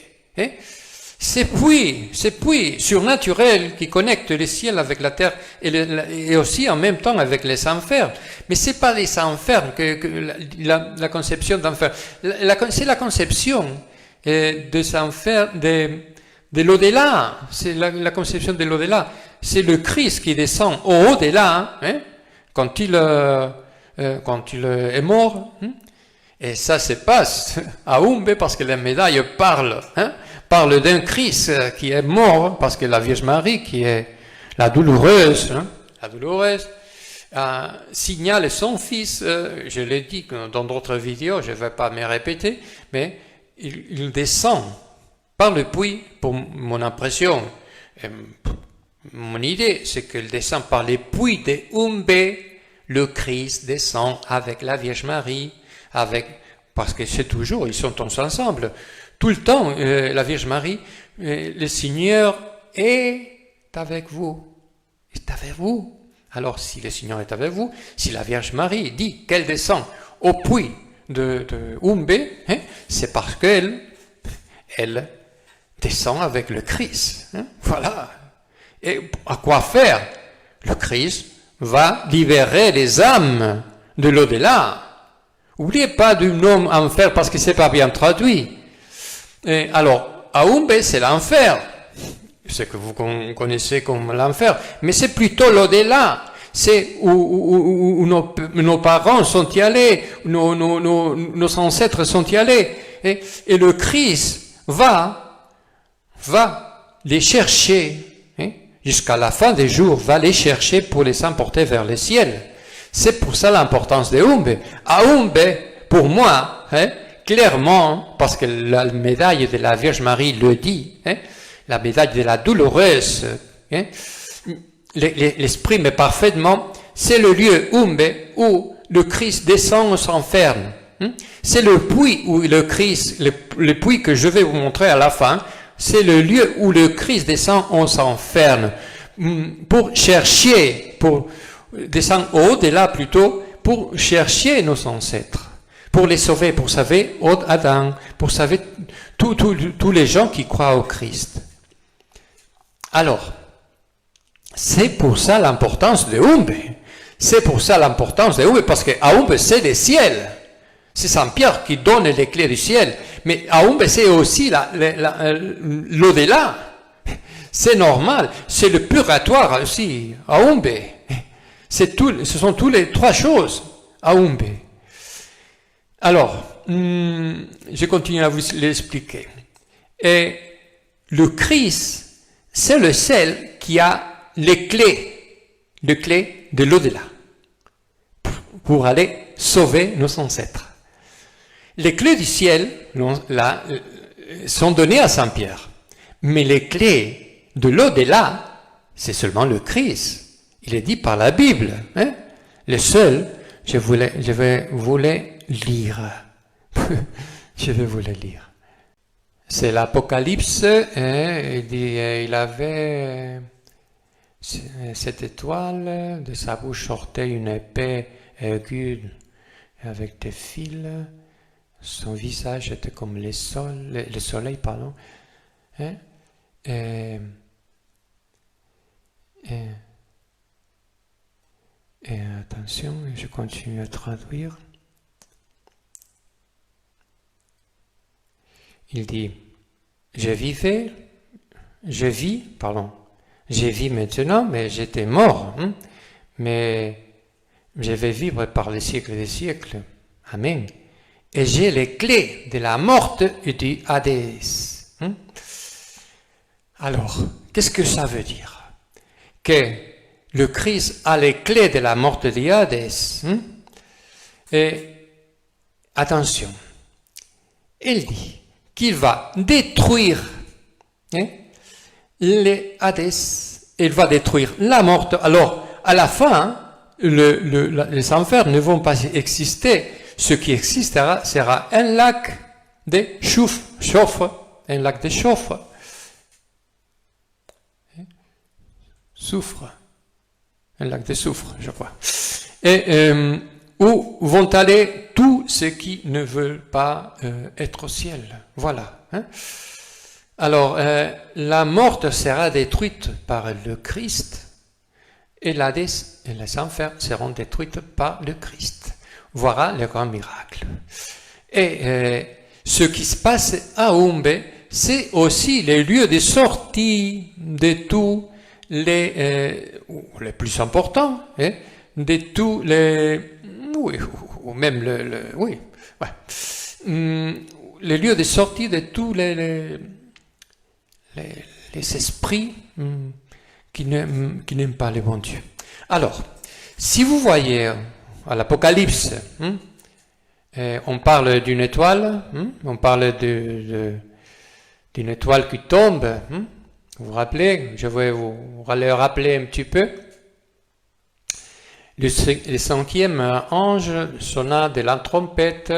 ces puits surnaturels qui connectent le ciel avec la terre et aussi en même temps avec les enfers. Mais c'est pas les enfers que la conception d'enfer. C'est la conception des enfers, de l'au-delà. C'est la conception de l'au-delà. C'est le Christ qui descend au-delà, quand il est mort. Et ça se passe à Umbe parce que la médaille parle d'un Christ qui est mort, parce que la Vierge Marie, qui est la douloureuse, signale son fils, je l'ai dit dans d'autres vidéos, je ne vais pas me répéter, mais il descend par le puits, pour mon impression. Mon idée, c'est qu'il descend par les puits de Umbe, le Christ descend avec la Vierge Marie, parce que c'est toujours, ils sont tous ensemble. tout le temps, la Vierge Marie, le Seigneur est avec vous. Est avec vous. Alors, si le Seigneur est avec vous, si la Vierge Marie dit qu'elle descend au puits de Umbe, hein, c'est parce qu'elle descend avec le Christ. Hein, voilà. Et à quoi faire? Le Christ va libérer les âmes de l'au-delà. N'oubliez pas du nom enfer parce que c'est pas bien traduit. Et alors, à Umbe, c'est l'enfer. Ce que vous connaissez comme l'enfer. Mais c'est plutôt l'au-delà. C'est où nos parents sont y allés, nos ancêtres sont y allés. Et le Christ va les chercher, hein, jusqu'à la fin des jours, va les chercher pour les emporter vers le ciel. C'est pour ça l'importance de Umbe. À Umbe, pour moi, hein, clairement, parce que la médaille de la Vierge Marie le dit, hein, la médaille de la douloureuse, hein, l'exprime parfaitement, c'est le lieu Umbe où le Christ descend, s'enferme. Hein. C'est le puits où le Christ, le puits que je vais vous montrer à la fin, c'est le lieu où le Christ descend, on s'enferme. Pour chercher, pour descendre au-delà plutôt, pour chercher nos ancêtres, pour les sauver, pour sauver Adam, pour sauver tous les gens qui croient au Christ. Alors, c'est pour ça l'importance de Umbe. C'est pour ça l'importance de Umbe, parce qu'à Umbe, c'est le ciel. C'est Saint Pierre qui donne les clés du ciel. Mais à Umbe, c'est aussi l'au-delà. C'est normal. C'est le purgatoire aussi, à Umbe. Ce sont tous les trois choses à Umbe. Alors, je continue à vous l'expliquer. Et le Christ, c'est le seul qui a les clés de l'au-delà pour aller sauver nos ancêtres. Les clés du ciel sont données à Saint Pierre, mais les clés de l'au-delà, c'est seulement le Christ. Il est dit par la Bible. Hein? Le seul, je vais vous les lire. Je vais vous les lire. C'est l'Apocalypse, il avait cette étoile, de sa bouche sortait une épée aiguë avec des fils, son visage était comme le soleil, pardon. Hein? Et attention, je continue à traduire. Il dit, je vis maintenant, mais j'étais mort, hein, mais je vais vivre par les siècles des siècles. Amen. Et j'ai les clés de la mort et du Hadès. Hein. Alors, qu'est-ce que ça veut dire? Que le Christ a les clés de la mort et du Hadès. Hein. Et attention, il dit qu'il va détruire, hein, les Hadès, il va détruire la mort. Alors, à la fin, les enfers ne vont pas exister. Ce qui existera sera un lac de soufre, un lac de soufre, un lac de soufre, je crois. Et où vont aller tous ceux qui ne veulent pas être au ciel. Voilà. Hein. Alors, la mort sera détruite par le Christ et l'Hadès et les enfers seront détruites par le Christ. Voilà le grand miracle. Et ce qui se passe à Umbe, c'est aussi les lieux de sortie de tous les plus importants, hein, de tous les... Oui, ou même les lieux de sortie de tous les esprits qui n'aiment pas le bon Dieu. Alors, si vous voyez à l'Apocalypse, on parle d'une étoile, on parle d'une étoile qui tombe, vous vous rappelez, je vais vous le rappeler un petit peu. Le cinquième ange sonna de la trompette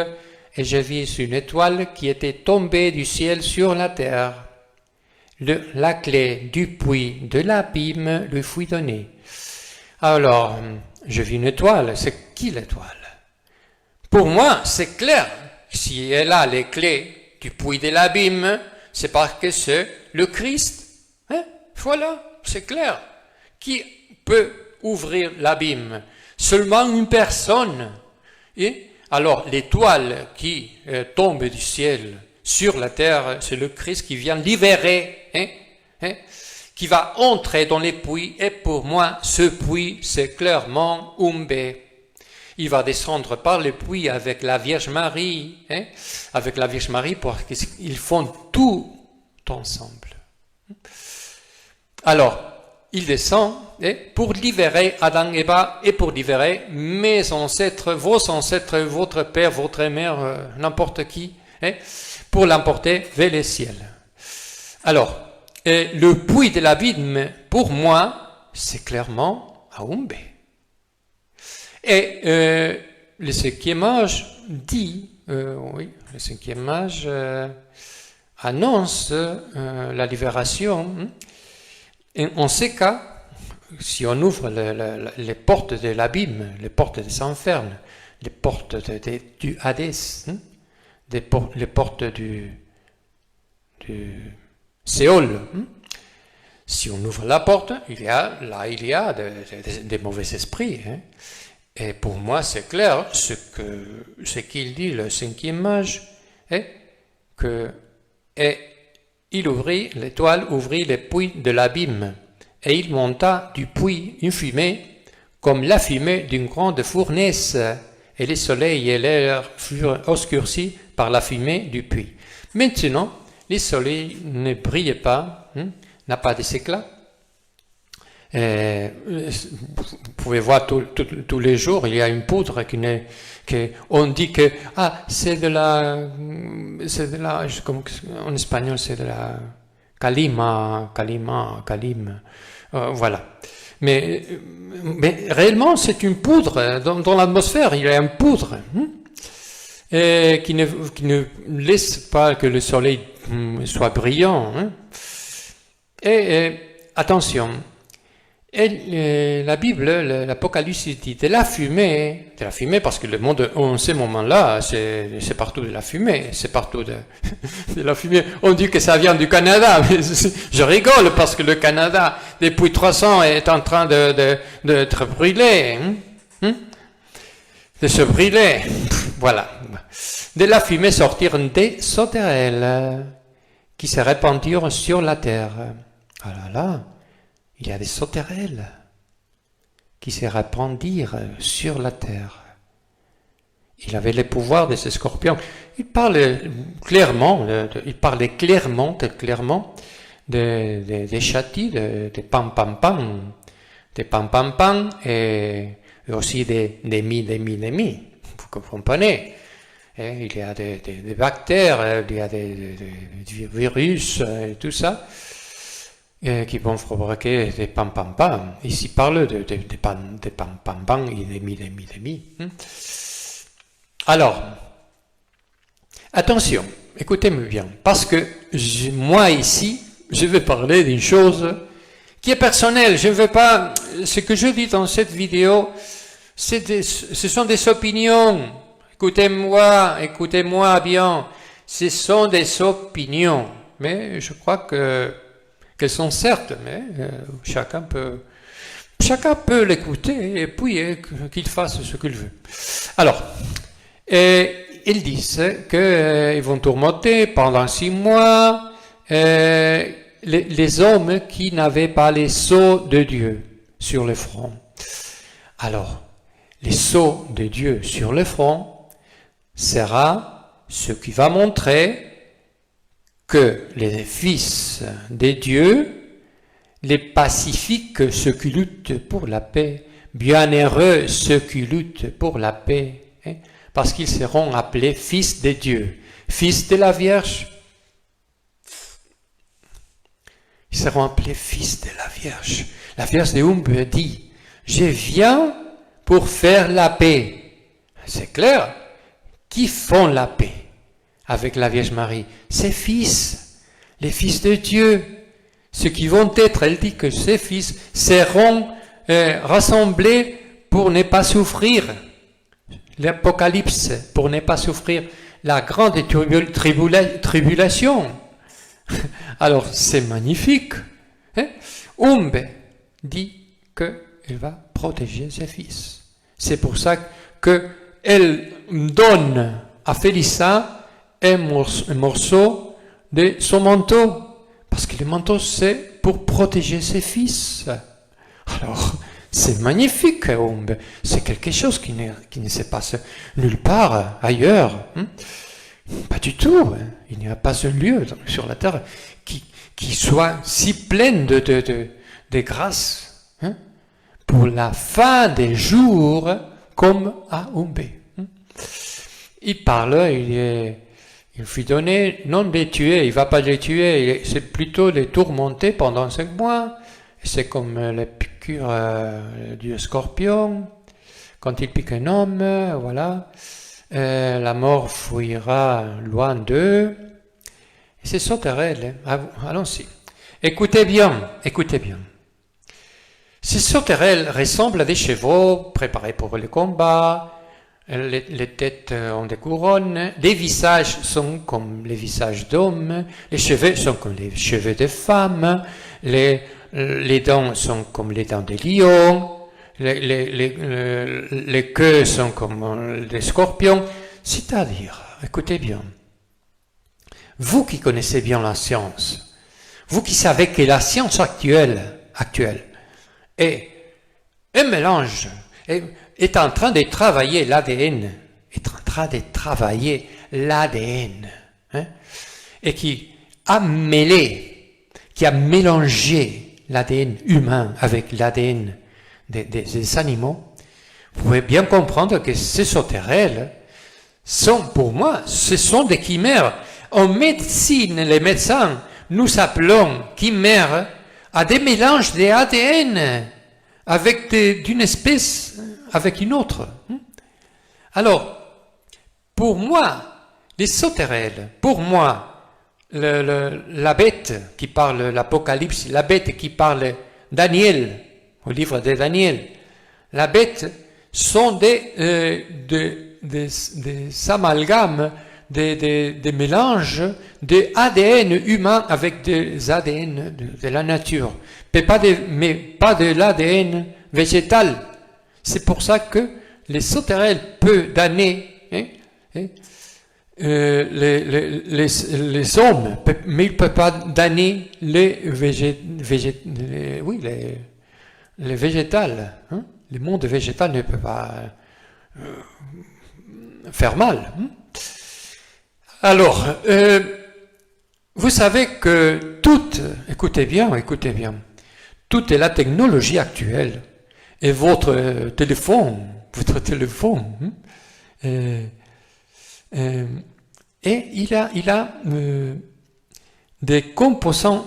et je vis une étoile qui était tombée du ciel sur la terre. La clé du puits de l'abîme lui fut donnée. Alors, je vis une étoile. C'est qui l'étoile? Pour moi, c'est clair. Si elle a les clés du puits de l'abîme, c'est parce que c'est le Christ. Hein? Voilà, c'est clair. Qui peut ouvrir l'abîme? Seulement une personne. Et alors, l'étoile qui tombe du ciel sur la terre, c'est le Christ qui vient libérer, qui va entrer dans les puits, et pour moi, ce puits, c'est clairement Umbé. Il va descendre par le puits avec la Vierge Marie, avec la Vierge Marie, parce qu'ils font tout ensemble. Alors, il descend pour libérer Adam et Ève et pour libérer mes ancêtres, votre père, votre mère, n'importe qui, pour l'emporter vers les ciels. Alors, le puits de l'abîme, pour moi, c'est clairement Umbé. Et le cinquième âge dit, le cinquième âge annonce la libération. Et en ces cas, si on ouvre les portes de l'abîme, les portes des enfers, les portes du Hadès, les portes du Séol, si on ouvre la porte, il y a des mauvais esprits. Et pour moi, c'est clair, ce qu'il dit le cinquième âge, l'étoile ouvrit les puits de l'abîme, et il monta du puits une fumée, comme la fumée d'une grande fournaise, et le soleil et l'air furent obscurcis par la fumée du puits. Maintenant, le soleil ne brille pas, n'a pas d'éclat. Vous pouvez voir tous les jours, il y a une poudre on dit que c'est de la en espagnol c'est de la calima, voilà. Mais réellement c'est une poudre dans l'atmosphère, il y a une poudre qui ne laisse pas que le soleil soit brillant. Et attention. Et la Bible, l'Apocalypse dit de la fumée parce que le monde en ce moment-là, c'est partout de la fumée, c'est partout de la fumée. On dit que ça vient du Canada, mais je rigole parce que le Canada, depuis 300 ans, est en train d'être brûlé, de se brûler. Voilà. De la fumée sortirent des sauterelles qui se répandirent sur la terre. Ah là là. Il y a des sauterelles qui se répandirent sur la terre. Il avait le pouvoir de ces scorpions. Il parlait clairement des châtis, des pam-pam-pam, et aussi des mi. Vous comprenez? Il y a des bactères, il y a des virus, et tout ça. Qui vont fabriquer des pam-pam-pam. Ici, parle de pam-pam-pam et des mi. Alors, attention, écoutez-moi bien, parce que moi ici, je vais parler d'une chose qui est personnelle. Je ne veux pas, ce que je dis dans cette vidéo, ce sont des opinions. Écoutez-moi bien, ce sont des opinions. Mais je crois qu'elles sont certes, mais chacun peut l'écouter et puis qu'il fasse ce qu'il veut. Alors, ils disent qu'ils vont tourmenter pendant 6 mois les hommes qui n'avaient pas les sceaux de Dieu sur le front. Alors, les sceaux de Dieu sur le front sera ce qui va montrer que les fils de Dieu, les pacifiques, ceux qui luttent pour la paix, bienheureux ceux qui luttent pour la paix, parce qu'ils seront appelés fils de Dieu, fils de la Vierge. Ils seront appelés fils de la Vierge. La Vierge de Umbé dit, je viens pour faire la paix. C'est clair. qui font la paix avec la Vierge Marie? Ses fils, les fils de Dieu. Ceux qui vont être, elle dit que ces fils seront rassemblés pour ne pas souffrir l'Apocalypse, pour ne pas souffrir la grande tribulation. Alors, c'est magnifique. Hein? Umbe dit qu'elle va protéger ses fils. C'est pour ça qu'elle donne à Félissa un morceau de son manteau. Parce que le manteau, c'est pour protéger ses fils. Alors, c'est magnifique, Umbe. C'est quelque chose qui ne se passe nulle part ailleurs. Pas du tout. Il n'y a pas un lieu sur la terre qui soit si plein de grâce pour la fin des jours comme à Umbe. Il parle, il fut donné non de les tuer, il ne va pas les tuer, c'est plutôt les tourmenter pendant 5 mois. C'est comme les piqûres du scorpion, quand il pique un homme, voilà, la mort fuira loin d'eux. Et c'est sauterelles, allons-y. Écoutez bien, écoutez bien. Ces sauterelles ressemblent à des chevaux préparés pour le combat. Les têtes ont des couronnes, les visages sont comme les visages d'hommes, les cheveux sont comme les cheveux de femmes, les dents sont comme les dents des lions, les queues sont comme des scorpions. C'est-à-dire, écoutez bien, vous qui connaissez bien la science, vous qui savez que la science actuelle est un mélange, est en train de travailler l'ADN, et qui a mélangé l'ADN humain avec l'ADN des animaux, vous pouvez bien comprendre que ces sauterelles sont, pour moi, ce sont des chimères. En médecine, les médecins, nous appelons chimères à des mélanges d'ADN avec d'une espèce avec une autre. Alors, pour moi, les sauterelles, pour moi, la bête qui parle l'Apocalypse, la bête qui parle Daniel, au livre de Daniel, la bête sont des amalgames, des mélanges d'ADN humain avec des ADN de la nature, mais pas de l'ADN végétal. C'est pour ça que les sauterelles peuvent damner les hommes, mais ils ne peuvent pas damner les végétales. Le monde végétal ne peut pas faire mal. Alors, vous savez que écoutez bien, toute la technologie actuelle, et votre téléphone, et il a des composants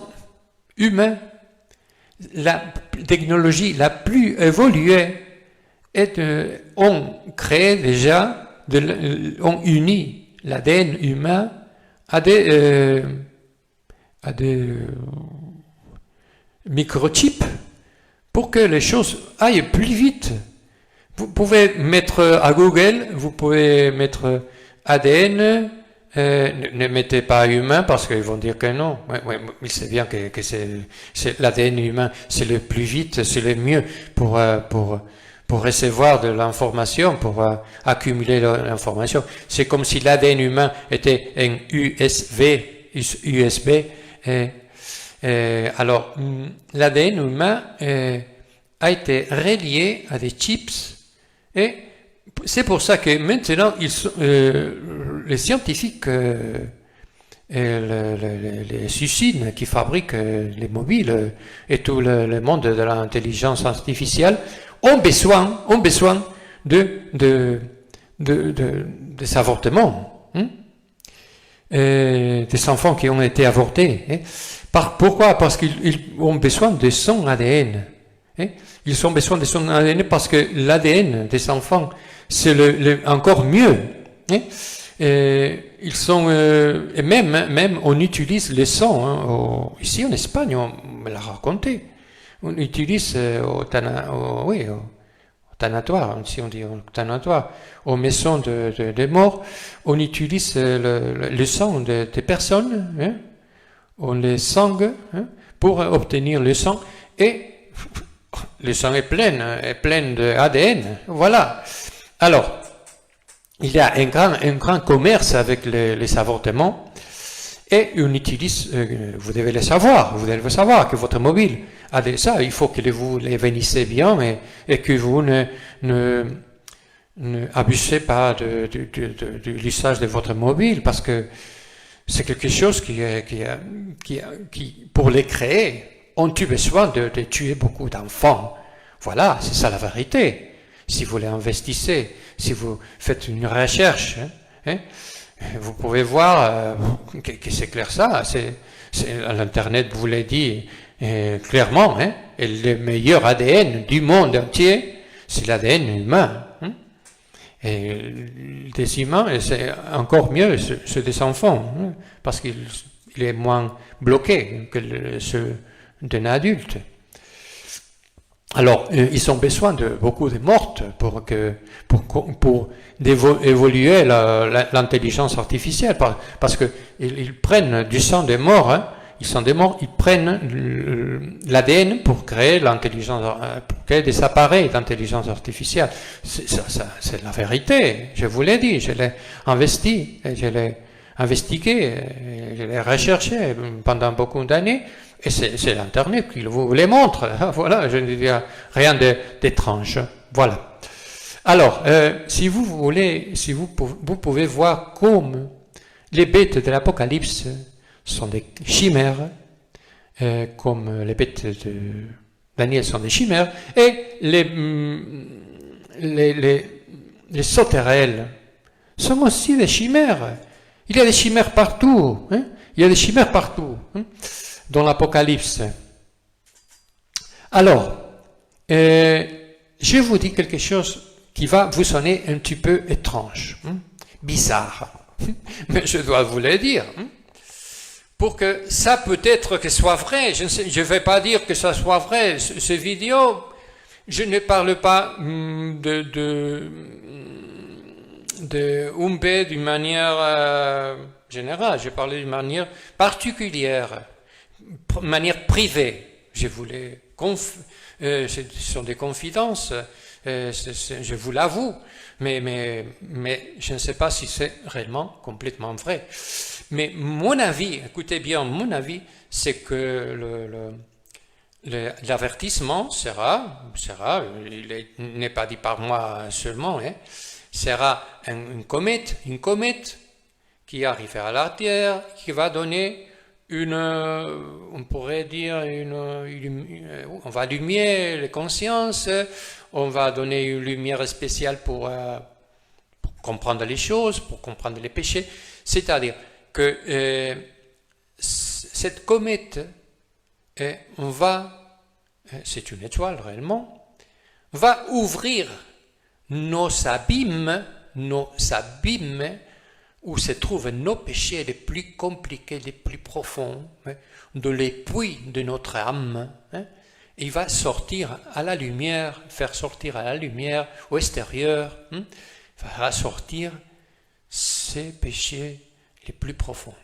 humains. La technologie la plus évoluée on crée déjà, on unit l'ADN humain à des microchips pour que les choses aillent plus vite. Vous pouvez mettre à Google, vous pouvez mettre ADN, ne mettez pas humain parce qu'ils vont dire que non. Ouais, il sait bien que c'est l'ADN humain, c'est le plus vite, c'est le mieux pour recevoir de l'information, pour accumuler l'information. C'est comme si l'ADN humain était un USB. Alors, l'ADN humain a été relié à des chips, et c'est pour ça que maintenant les scientifiques, les usines qui fabriquent les mobiles et tout le monde de l'intelligence artificielle ont besoin des avortements, des enfants qui ont été avortés. Pourquoi? Parce qu'ils ont besoin de son ADN. Ils ont besoin de son ADN parce que l'ADN des enfants, c'est encore mieux hein. Ils sont et même on utilise les sons. Hein, ici en Espagne, on me l'a raconté. On utilise au tanatoire, si on dit au tanatoire, aux maisons de mort, on utilise le sang des personnes, hein, on les sangue hein, pour obtenir le sang, et le sang est plein d'ADN. Voilà. Alors, il y a un grand commerce avec les avortements, et on utilise, vous devez le savoir que votre mobile a ça, il faut que vous les bénissez bien et que vous ne abusez pas de l'usage de votre mobile, parce que c'est quelque chose qui, pour les créer, ont eu besoin de tuer beaucoup d'enfants. Voilà, c'est ça la vérité. Si vous les investissez, si vous faites une recherche, hein, vous pouvez voir que c'est clair ça. L'Internet vous l'a dit clairement. Hein, et le meilleur ADN du monde entier, c'est l'ADN humain. Hein, et des humains, et c'est encore mieux ceux des enfants, hein, parce qu'il est moins bloqué que ceux d'un adulte. Alors, ils ont besoin de beaucoup de mortes pour évoluer l'intelligence artificielle, parce que ils prennent du sang des morts, hein, ils sont des morts, ils prennent l'ADN pour créer pour créer des appareils d'intelligence artificielle. C'est la vérité. Je vous l'ai dit, je l'ai investi, je l'ai investigué, je l'ai recherché pendant beaucoup d'années. Et c'est l'Internet qui vous les montre. Voilà, je ne dis rien d'étrange. Voilà. Alors, si vous voulez, vous pouvez voir comme les bêtes de l'Apocalypse sont des chimères, comme les bêtes de Daniel sont des chimères, et les sauterelles sont aussi des chimères. Il y a des chimères partout. Hein? Il y a des chimères partout. Hein? Dans l'Apocalypse. Alors, je vous dis quelque chose qui va vous sonner un petit peu étrange, hein, bizarre, mais je dois vous le dire, hein, pour que ça peut-être que soit vrai. Je ne vais pas dire que ça soit vrai. Ce vidéo, je ne parle pas de Umbe d'une manière générale, je parlais d'une manière particulière. Manière privée, je voulais ce sont des confidences, je vous l'avoue, mais je ne sais pas si c'est réellement complètement vrai. Mais mon avis, écoutez bien, mon avis, c'est que l'avertissement sera, il n'est pas dit par moi seulement, hein, sera une comète qui arrivera à la Terre, qui va donner on pourrait dire, on va allumer les consciences, on va donner une lumière spéciale pour comprendre les choses, pour comprendre les péchés. C'est-à-dire que cette comète, c'est une étoile réellement, va ouvrir nos abîmes, où se trouvent nos péchés les plus compliqués, les plus profonds, hein, de les puits de notre âme. Hein, il va sortir à la lumière, faire sortir à la lumière, au extérieur, hein, fera sortir ces péchés les plus profonds.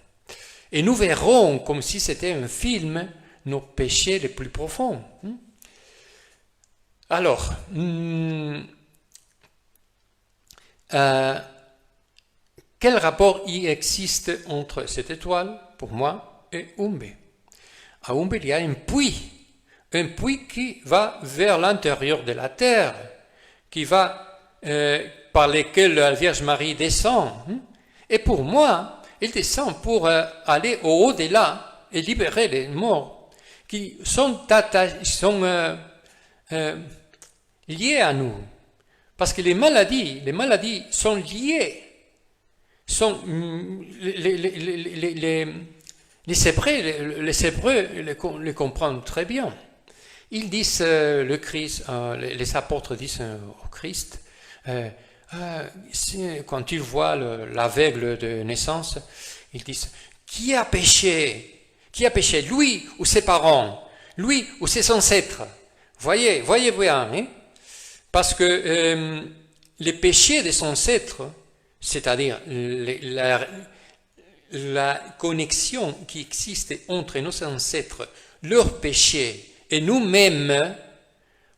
Et nous verrons, comme si c'était un film, nos péchés les plus profonds. Hein. Alors, quel rapport y existe entre cette étoile, pour moi, et Umbe? À Umbe, il y a un puits qui va vers l'intérieur de la terre, qui va, par lequel la Vierge Marie descend. Et pour moi, elle descend pour aller au-delà et libérer les morts qui sont liés à nous. Parce que les maladies sont liées. Les Hébreux les comprennent très bien. Ils disent, les apôtres disent au Christ, quand ils voient l'aveugle de naissance, ils disent, qui a péché? Qui a péché? Lui ou ses parents? Lui ou ses ancêtres? Voyez bien, hein? Parce que les péchés des ancêtres, c'est-à-dire la connexion qui existe entre nos ancêtres, leurs péchés et nous-mêmes,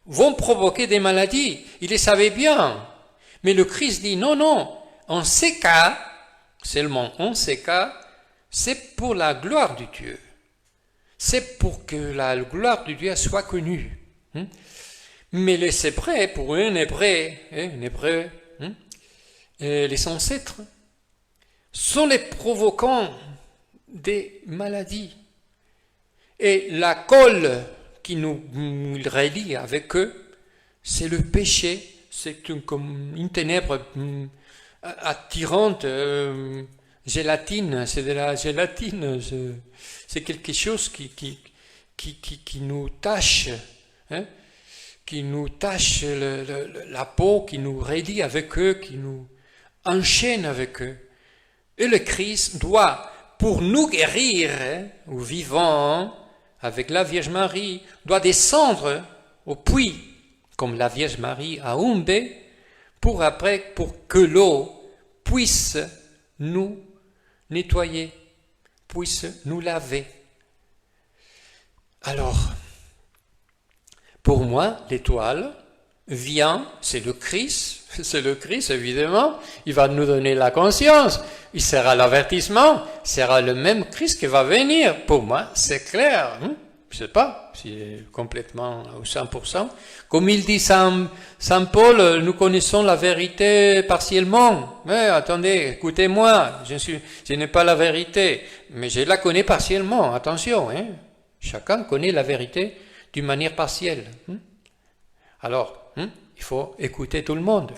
vont provoquer des maladies. Il les savait bien. Mais le Christ dit non, en ces cas, seulement en ces cas, c'est pour la gloire de Dieu. C'est pour que la gloire de Dieu soit connue. Mais les Hébreux, pour un Hébreu, les ancêtres, sont les provoquants des maladies. Et la colle qui nous relie avec eux, c'est le péché. C'est comme une ténèbre attirante, gélatine, c'est de la gélatine, c'est quelque chose qui nous tâche, hein, qui nous tâche la peau, qui nous relie avec eux, qui nous enchaîne avec eux. Et le Christ doit, pour nous guérir, ou vivants, avec la Vierge Marie, doit descendre au puits, comme la Vierge Marie a ombé, pour que l'eau puisse nous nettoyer, puisse nous laver. Alors, pour moi, l'étoile vient, c'est le Christ évidemment, il va nous donner la conscience, il sera l'avertissement, sera le même Christ qui va venir. Pour moi, c'est clair, je ne sais pas si c'est complètement au 100%. Comme il dit Saint Paul, nous connaissons la vérité partiellement. Mais attendez, écoutez-moi, je n'ai pas la vérité, mais je la connais partiellement, attention. Chacun connaît la vérité d'une manière partielle. Alors, il faut écouter tout le monde.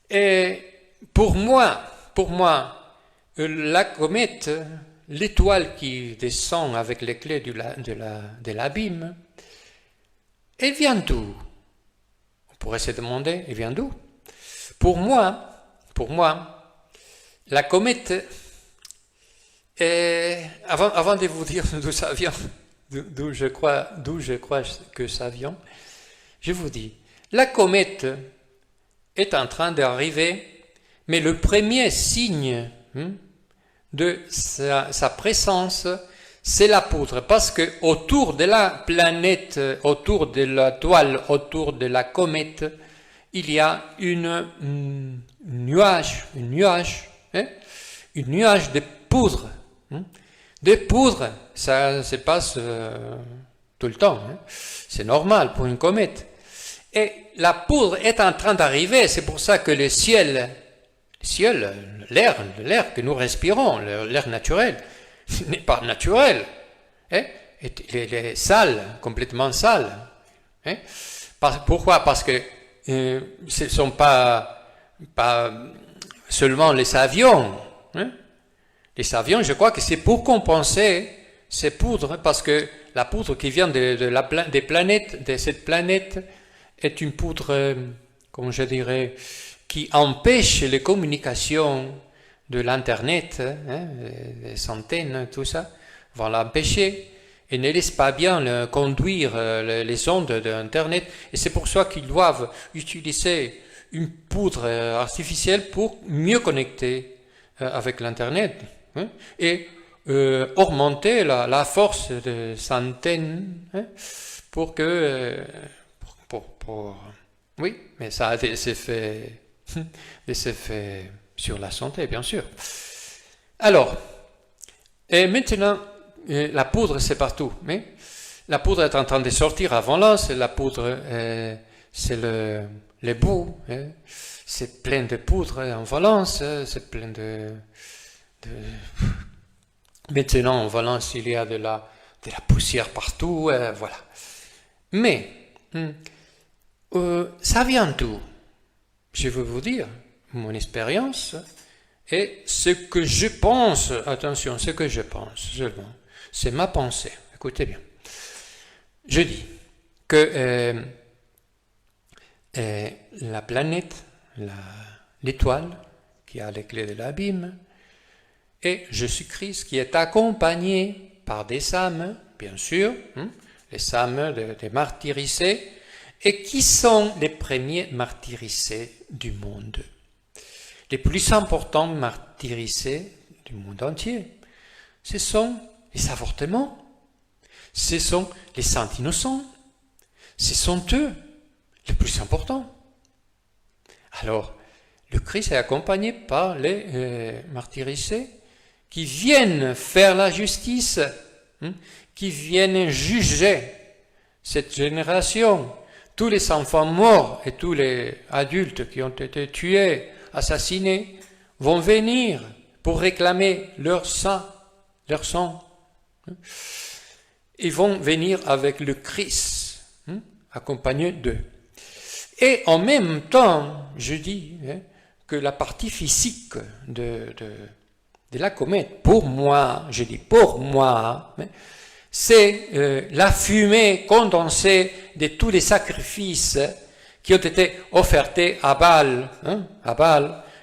Et pour moi, la comète, l'étoile qui descend avec les clés de l'abîme, elle vient d'où? On pourrait se demander, elle vient d'où? Pour moi, la comète, avant de vous dire d'où ça vient, d'où je crois que ça vient, je vous dis, la comète est en train d'arriver, mais le premier signe de sa présence, c'est la poudre, parce que autour de la planète, autour de la toile, autour de la comète, il y a une nuage de poudre. De poudre, ça se passe tout le temps, c'est normal pour une comète. Et la poudre est en train d'arriver, c'est pour ça que le ciel, l'air que nous respirons, l'air naturel, n'est pas naturel. Il est sale, complètement sale. Pourquoi? Parce que ce ne sont pas seulement les avions. Les avions, je crois que c'est pour compenser ces poudres, parce que la poudre qui vient des planètes, de cette planète, est une poudre, comment je dirais, qui empêche les communications de l'Internet, les antennes, tout ça, vont l'empêcher et ne laisse pas bien conduire les ondes de l'Internet. Et c'est pour ça qu'ils doivent utiliser une poudre artificielle pour mieux connecter avec l'Internet et augmenter la force de ces antennes pour que... Oui, mais ça a des effets sur la santé, bien sûr. Alors, et maintenant, la poudre, c'est partout. Mais la poudre est en train de sortir avant là, c'est la poudre, c'est les boues. C'est plein de poudre en Valence, c'est plein de... Maintenant, en Valence, il y a de la poussière partout, voilà. Mais... ça vient d'où? Je veux vous dire, mon expérience et ce que je pense, attention, ce que je pense seulement, c'est ma pensée, écoutez bien. Je dis que la planète, l'étoile qui a les clés de l'abîme, et Jésus-Christ qui est accompagné par des âmes, bien sûr, les âmes des martyrisés, et qui sont les premiers martyrisés du monde. Les plus importants martyrisés du monde entier, ce sont les avortements, ce sont les saints innocents, ce sont eux les plus importants. Alors, le Christ est accompagné par les martyrisés qui viennent faire la justice, qui viennent juger cette génération, tous les enfants morts et tous les adultes qui ont été tués, assassinés, vont venir pour réclamer leur sang. Ils vont venir avec le Christ, accompagné d'eux. Et en même temps, je dis que la partie physique de la comète, pour moi, je dis pour moi, c'est la fumée condensée de tous les sacrifices qui ont été offertés à Baal,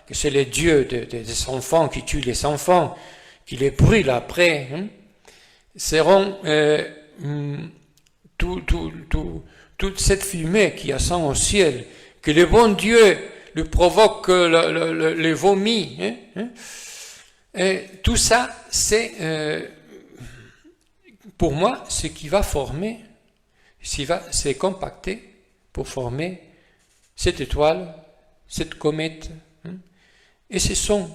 que c'est le dieu des enfants qui tue les enfants, qui les brûle après, seront toute cette fumée qui ascend au ciel, que le bon Dieu lui provoque le vomi. Et tout ça, c'est pour moi ce qui va former, c'est compacté pour former cette étoile, cette comète. Et ce sont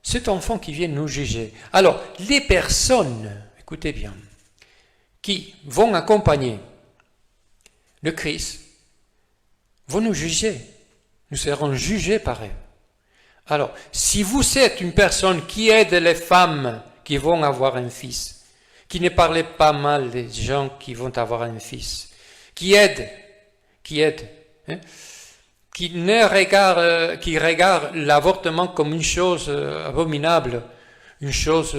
cet enfant qui vient nous juger. Alors, les personnes, écoutez bien, qui vont accompagner le Christ, vont nous juger. Nous serons jugés par eux. Alors, si vous êtes une personne qui aide les femmes qui vont avoir un fils, qui ne parle pas mal des gens qui vont avoir un fils, qui aide, qui regarde l'avortement comme une chose abominable, une chose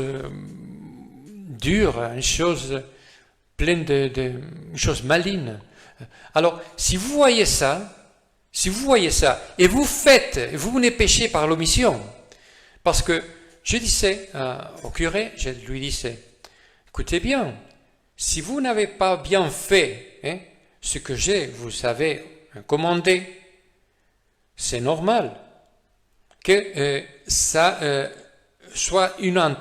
dure, une chose pleine une chose maligne. Alors, si vous voyez ça, et vous ne péchez par l'omission, parce que je disais au curé, je lui disais, écoutez bien, si vous n'avez pas bien fait ce que vous avez commandé, c'est normal que ça soit une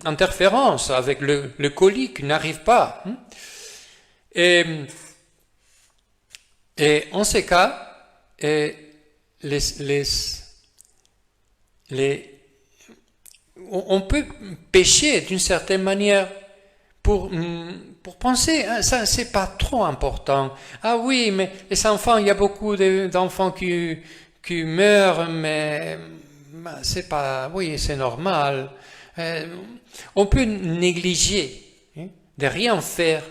interférence avec le colis qui n'arrive pas. Et en ce cas, on peut pécher d'une certaine manière pour penser, ça c'est pas trop important. Ah oui, mais les enfants, il y a beaucoup d'enfants qui meurent, mais c'est pas, oui, c'est normal. On peut négliger, de rien faire,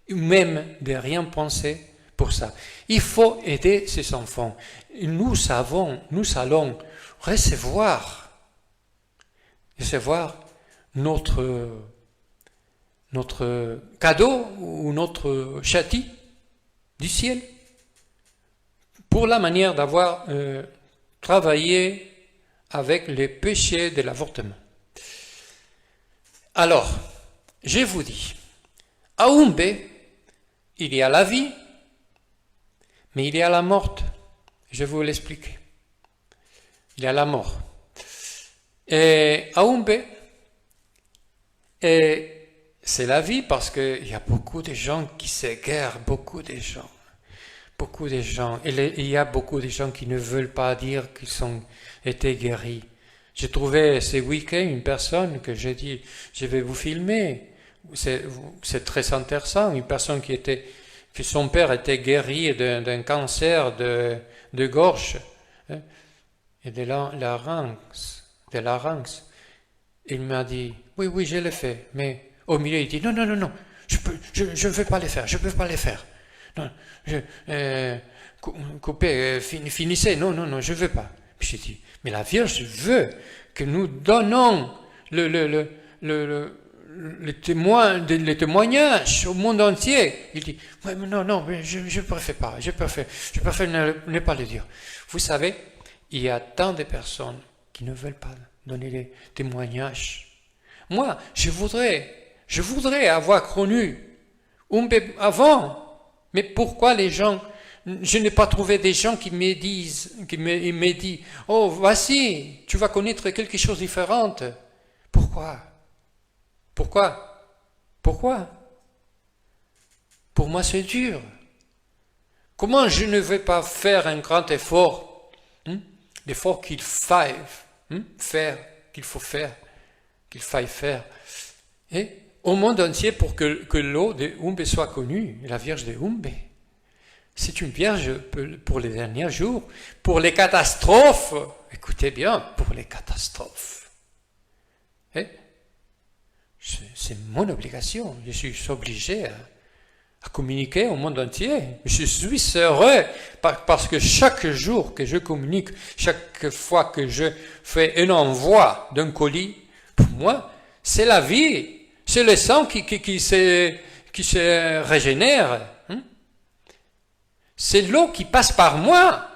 ou même de rien penser pour ça. Il faut aider ces enfants. Nous allons recevoir notre cadeau ou notre châti du ciel pour la manière d'avoir travaillé avec les péchés de l'avortement. Alors, je vous dis, à Umbe, il y a la vie, mais il y a la mort. Je vais vous l'expliquer. Il y a la mort. Et à Umbe, c'est la vie parce qu'il y a beaucoup de gens qui s'égarent, beaucoup de gens. Il y a beaucoup de gens qui ne veulent pas dire qu'ils ont été guéris. J'ai trouvé ce week-end une personne que j'ai dit, je vais vous filmer. C'est très intéressant, une personne que son père était guéri d'un cancer de gorge et de larynx. Il m'a dit, oui, je l'ai fait, mais au milieu il dit, non, je ne veux pas les faire, Non, coupez, finissez, non, je ne veux pas. Puis j'ai dit, mais la Vierge veut que nous donnons le témoignage au monde entier. Il dit, non, je préfère pas, je préfère ne pas le dire. Vous savez, il y a tant de personnes qui ne veulent pas donner des témoignages. Moi, je voudrais avoir connu Umbe avant, mais pourquoi les gens, je n'ai pas trouvé des gens qui me disent, oh, voici, tu vas connaître quelque chose de différent. Pourquoi? Pour moi, c'est dur. Comment je ne vais pas faire un grand effort, l'effort qu'il faille faire, qu'il faille faire, et au monde entier pour que l'eau de Umbe soit connue, la Vierge de Umbe. C'est une Vierge pour les derniers jours, pour les catastrophes. Écoutez bien, pour les catastrophes. C'est mon obligation. Je suis obligé à communiquer au monde entier. Je suis heureux parce que chaque jour que je communique, chaque fois que je fais un envoi d'un colis, pour moi, c'est la vie. C'est le sang qui se régénère. C'est l'eau qui passe par moi.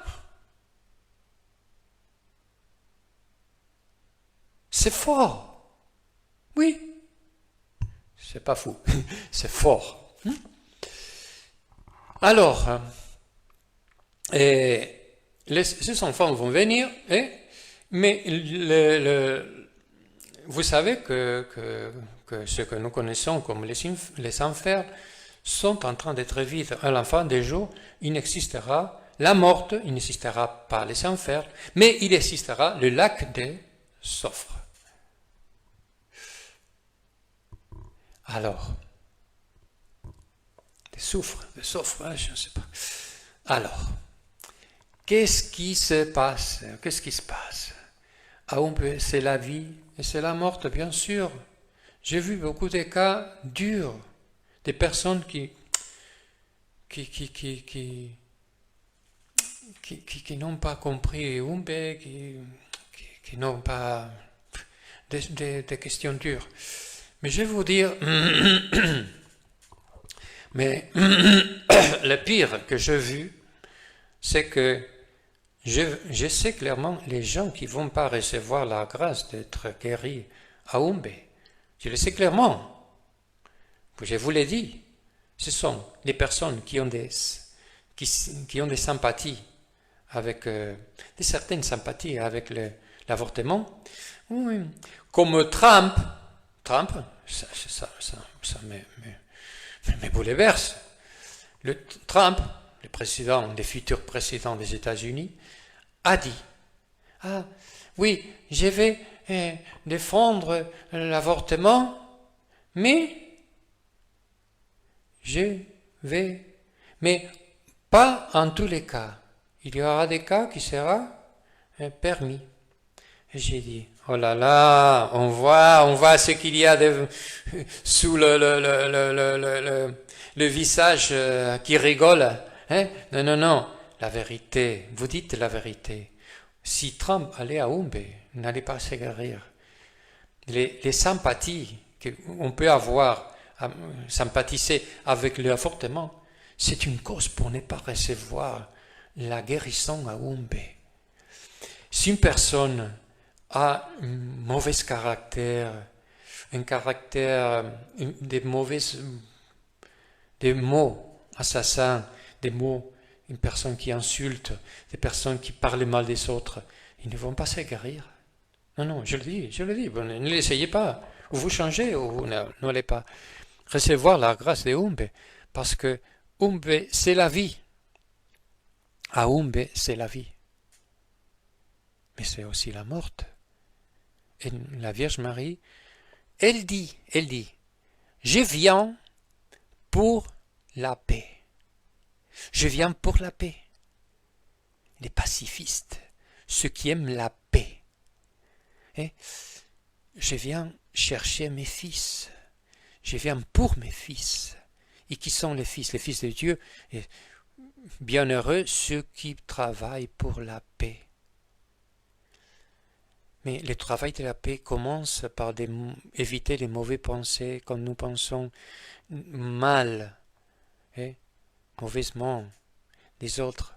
C'est fort. Oui. C'est pas fou. C'est fort. Alors, ces enfants vont venir, mais vous savez que ce que nous connaissons comme les enfers sont en train d'être vides. À la fin des jours, il n'existera la mort, il n'existera pas les enfers, mais il existera le lac des soufres. Alors, des soufres, je ne sais pas. Alors, qu'est-ce qui se passe? C'est la vie et c'est la mort, bien sûr. J'ai vu beaucoup de cas durs, des personnes qui n'ont pas compris Umbe, qui n'ont pas des questions dures. Mais je vais vous dire, mais le pire que j'ai vu, c'est que je sais clairement les gens qui ne vont pas recevoir la grâce d'être guéris à Umbe. Je le sais clairement. Je vous l'ai dit. Ce sont les personnes qui ont des sympathies avec des certaines sympathies avec l'avortement, oui. Comme Trump, ça me bouleverse. Trump, le futur président des États-Unis, a dit, ah oui, je vais défendre l'avortement, mais mais pas en tous les cas. Il y aura des cas qui seront permis. Et j'ai dit, oh là là, on voit ce qu'il y a sous le visage qui rigole. Non, la vérité, vous dites la vérité. Si Trump allait à Umbe, il n'allait pas se guérir. Les sympathies qu'on peut avoir, sympathiser avec l'avortement, c'est une cause pour ne pas recevoir la guérison à Umbe. Si une personne a un mauvais caractère, des mots assassins, une personne qui insulte, des personnes qui parlent mal des autres, ils ne vont pas se guérir. Non, je le dis, bon, ne l'essayez pas, ou vous changez, ou vous n'allez pas recevoir la grâce de Umbe, parce que Umbe, c'est la vie. À Umbe, c'est la vie. Mais c'est aussi la mort. Et la Vierge Marie, elle dit, je viens pour la paix. Je viens pour la paix. Les pacifistes, ceux qui aiment la paix. Et je viens chercher mes fils. Je viens pour mes fils. Et qui sont les fils de Dieu? Et bienheureux ceux qui travaillent pour la paix. Mais le travail de la paix commence par éviter les mauvaises pensées quand nous pensons mal, mauvaisement des autres.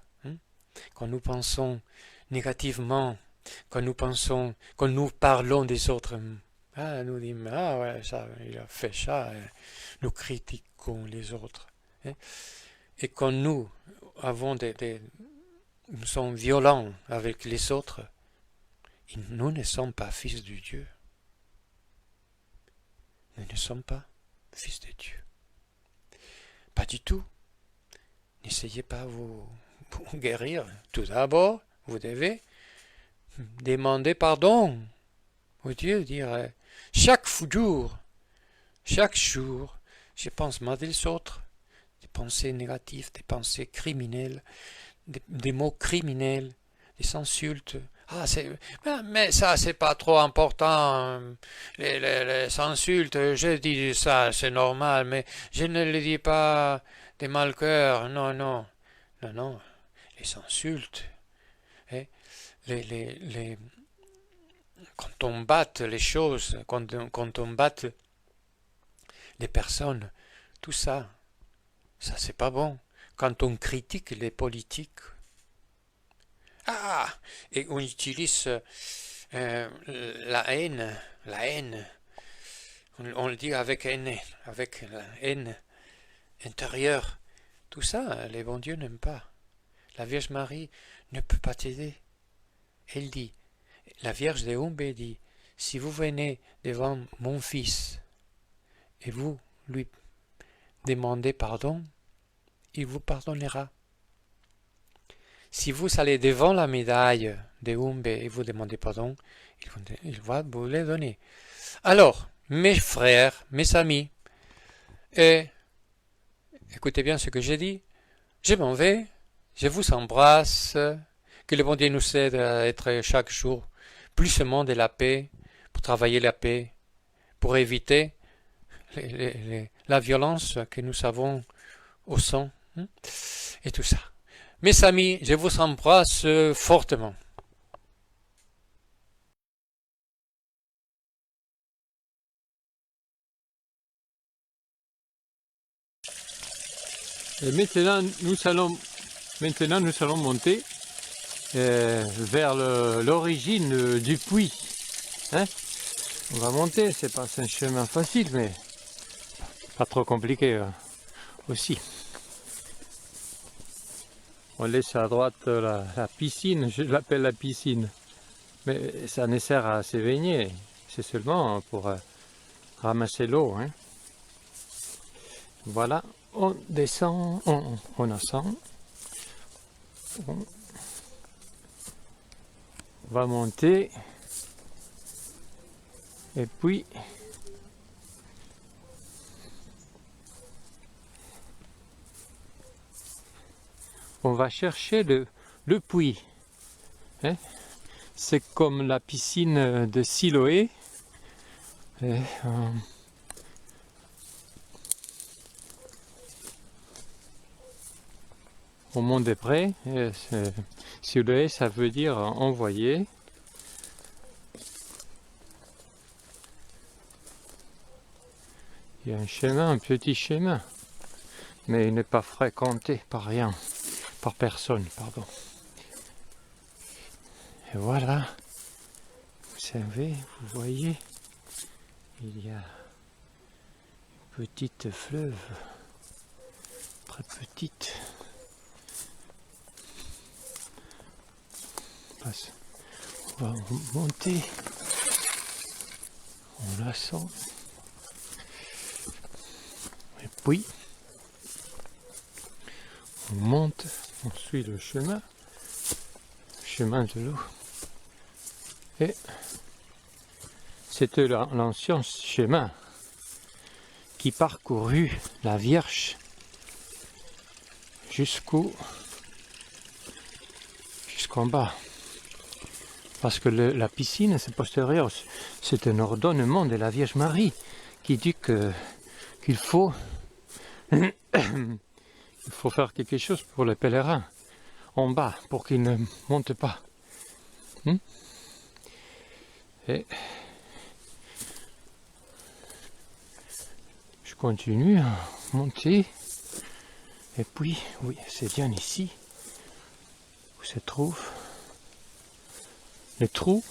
Quand nous pensons négativement quand nous pensons, quand nous parlons des autres. Ah, nous disons, ah ouais, ça, il a fait ça, nous critiquons les autres. Hein. Et quand nous avons nous sommes violents avec les autres, nous ne sommes pas fils de Dieu. Nous ne sommes pas fils de Dieu. Pas du tout. N'essayez pas vous guérir. Tout d'abord, vous devez demander pardon au Dieu, dire chaque jour, je pense mal des autres, des pensées négatives, des pensées criminelles, des mots criminels, des insultes. Ah, mais ça, c'est pas trop important. Les insultes, je dis ça, c'est normal, mais je ne le dis pas des mal cœur. Non, non, non, non. Les insultes, hein, quand on batte les choses, quand on batte les personnes, tout ça, ça c'est pas bon. Quand on critique les politiques, et on utilise la haine, on le dit avec la haine intérieure. Tout ça, les bons dieux n'aiment pas. La Vierge Marie ne peut pas t'aider. Elle dit, la Vierge de Humbé dit, si vous venez devant mon fils et vous lui demandez pardon, il vous pardonnera. Si vous allez devant la médaille de Humbé et vous demandez pardon, il va vous le donner. Alors, mes frères, mes amis, écoutez bien ce que j'ai dit, je m'en vais, je vous embrasse, que le bon Dieu nous aide à être chaque jour plus semant de la paix, pour travailler la paix, pour éviter la violence que nous avons au sang, et tout ça. Mes amis, je vous embrasse fortement. Et maintenant, nous allons monter vers l'origine du puits. Hein? On va monter, c'est pas un chemin facile, mais pas trop compliqué aussi. On laisse à droite la piscine, je l'appelle la piscine, mais ça ne sert à se baigner, c'est seulement pour ramasser l'eau. Hein. Voilà, on descend, on ascend, on va monter, et puis on va chercher le puits. Hein? C'est comme la piscine de Siloé. Au Mont des Prés, Siloé, ça veut dire envoyer. Il y a un chemin, un petit chemin, mais il n'est pas fréquenté par rien. Par personne, pardon. Et voilà, vous savez, vous voyez, il y a une petite fleuve, très petite. On va monter, on la sent, et puis on monte. On suit le chemin de l'eau. Et c'était l'ancien chemin qui parcourut la Vierge jusqu'en bas. Parce que la piscine, c'est postérieur. C'est un ordonnement de la Vierge Marie qui dit qu'il faut il faut faire quelque chose pour les pèlerins en bas pour qu'ils ne montent pas. Et je continue à monter. Et puis, oui, c'est bien ici où se trouve les trous,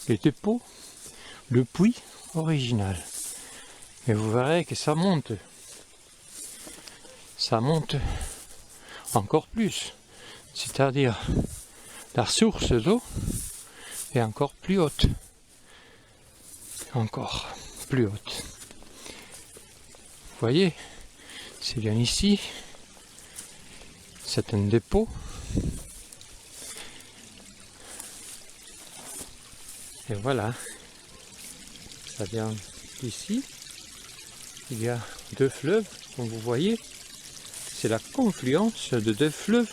les dépôts, le puits original. Et vous verrez que ça monte encore plus. C'est-à-dire la source d'eau est encore plus haute. Encore plus haute. Vous voyez, c'est bien ici. C'est un dépôt. Et voilà, ça vient d'ici. Il y a deux fleuves, comme vous voyez. C'est la confluence de deux fleuves.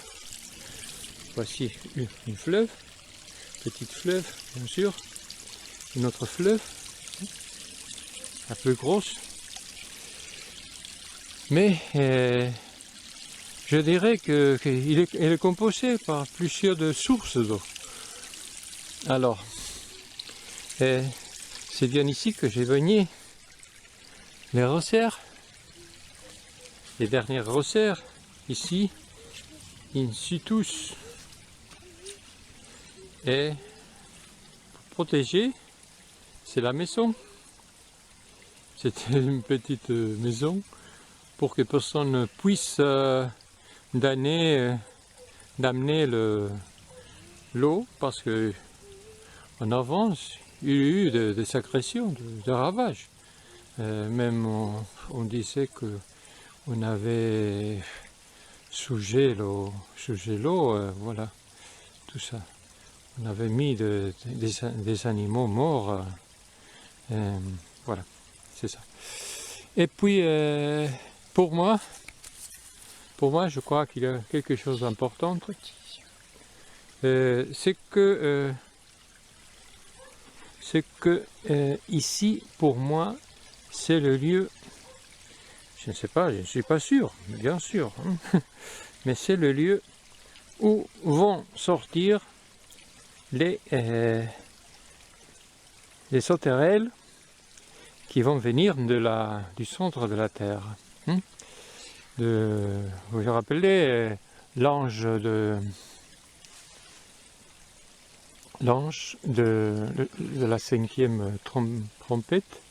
Voici une fleuve, petite fleuve, bien sûr. Une autre fleuve, un peu grosse. Mais je dirais qu'elle est composée par plusieurs de sources d'eau. Alors, c'est bien ici que j'ai baigné les rosières, les dernières rosières, ici, in situs. Et pour protéger, c'est la maison. C'était une petite maison pour que personne ne puisse d'amener l'eau, parce que en avance, il y a eu des agressions, des ravages. Même on disait que on avait sougé l'eau, voilà, tout ça. On avait mis des animaux morts, voilà, c'est ça. Et puis, pour moi, je crois qu'il y a quelque chose d'important. C'est que ici, pour moi, c'est le lieu, je ne sais pas, je ne suis pas sûr, bien sûr, hein, mais c'est le lieu où vont sortir les sauterelles qui vont venir du centre de la Terre. Hein. Vous vous rappelez l'ange de la 5e trompette?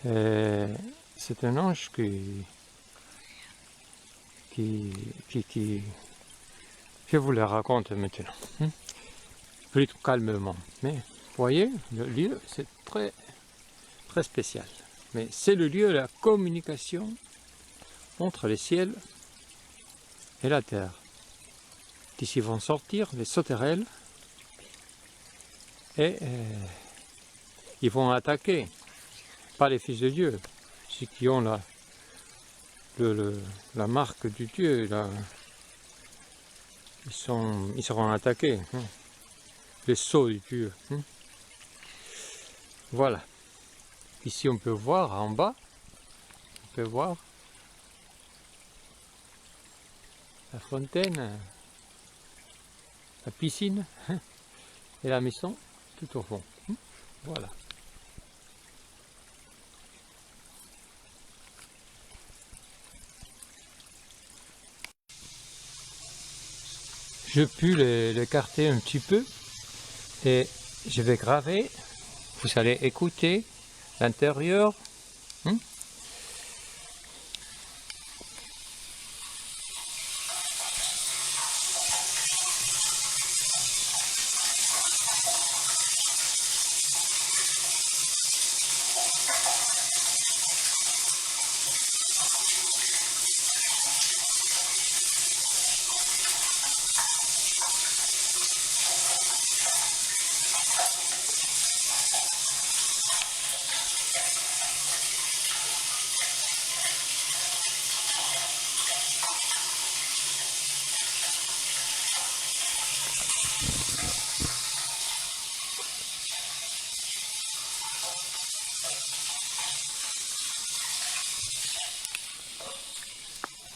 C'est un ange qui je vous le raconte maintenant, hein, plus calmement. Mais vous voyez, le lieu c'est très très spécial. Mais c'est le lieu de la communication entre le ciel et la terre. D'ici vont sortir les sauterelles et ils vont attaquer, pas les fils de Dieu, ceux qui ont la marque du Dieu, ils seront attaqués, hein, les sceaux du Dieu. Hein. Voilà. Ici on peut voir en bas, on peut voir la fontaine, la piscine et la maison tout au fond. Voilà. Je peux l'écarter un petit peu et je vais graver. Vous allez écouter l'intérieur.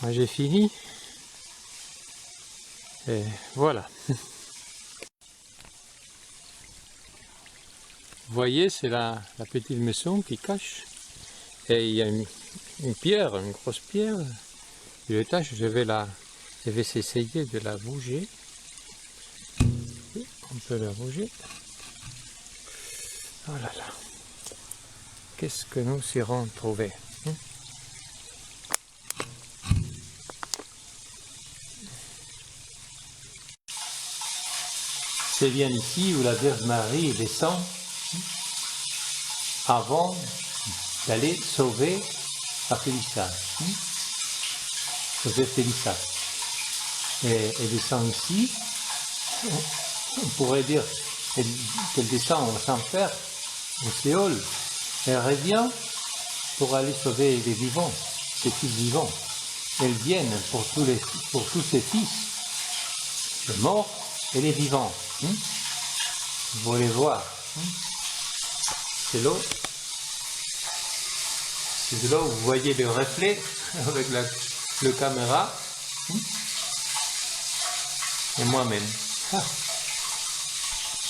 J'ai fini. Et voilà. Vous voyez, c'est la petite maison qui cache. Et il y a une pierre, une grosse pierre. Et le tâche, je vais essayer de la bouger. Un peu de bougie. Oh là là. Qu'est-ce que nous irons trouver? C'est bien ici où la Vierge Marie descend avant d'aller sauver à Félissa. Sauver Félissa. Et elle descend ici. On pourrait dire qu'elle descend aux enfers, au Séol. Elle revient pour aller sauver les vivants, ses fils vivants. Elles viennent pour tous ses fils, les morts et les vivants. Vous allez voir. C'est l'eau. C'est de là où vous voyez le reflet avec le caméra. Et moi-même.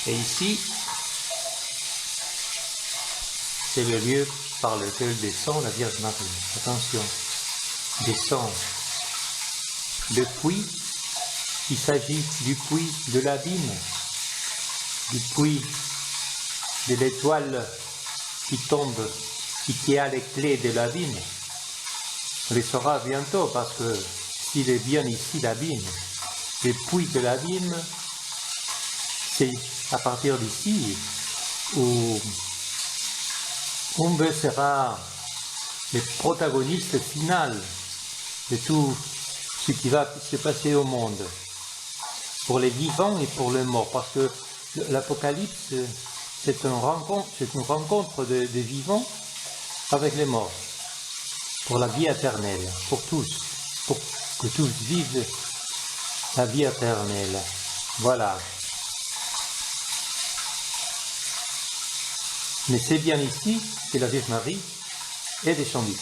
Et ici, c'est le lieu par lequel descend la Vierge Marie. Attention, descend le puits. Il s'agit du puits de l'abîme, du puits de l'étoile qui tombe, qui a les clés de l'abîme. On les saura bientôt parce que s'il est bien ici l'abîme, le puits de l'abîme, c'est à partir d'ici où Umbe sera le protagoniste final de tout ce qui va se passer au monde, pour les vivants et pour les morts, parce que l'Apocalypse, c'est une rencontre des vivants avec les morts, pour la vie éternelle, pour tous, pour que tous vivent la vie éternelle. Voilà. Mais c'est bien ici que la Vierge Marie est descendue.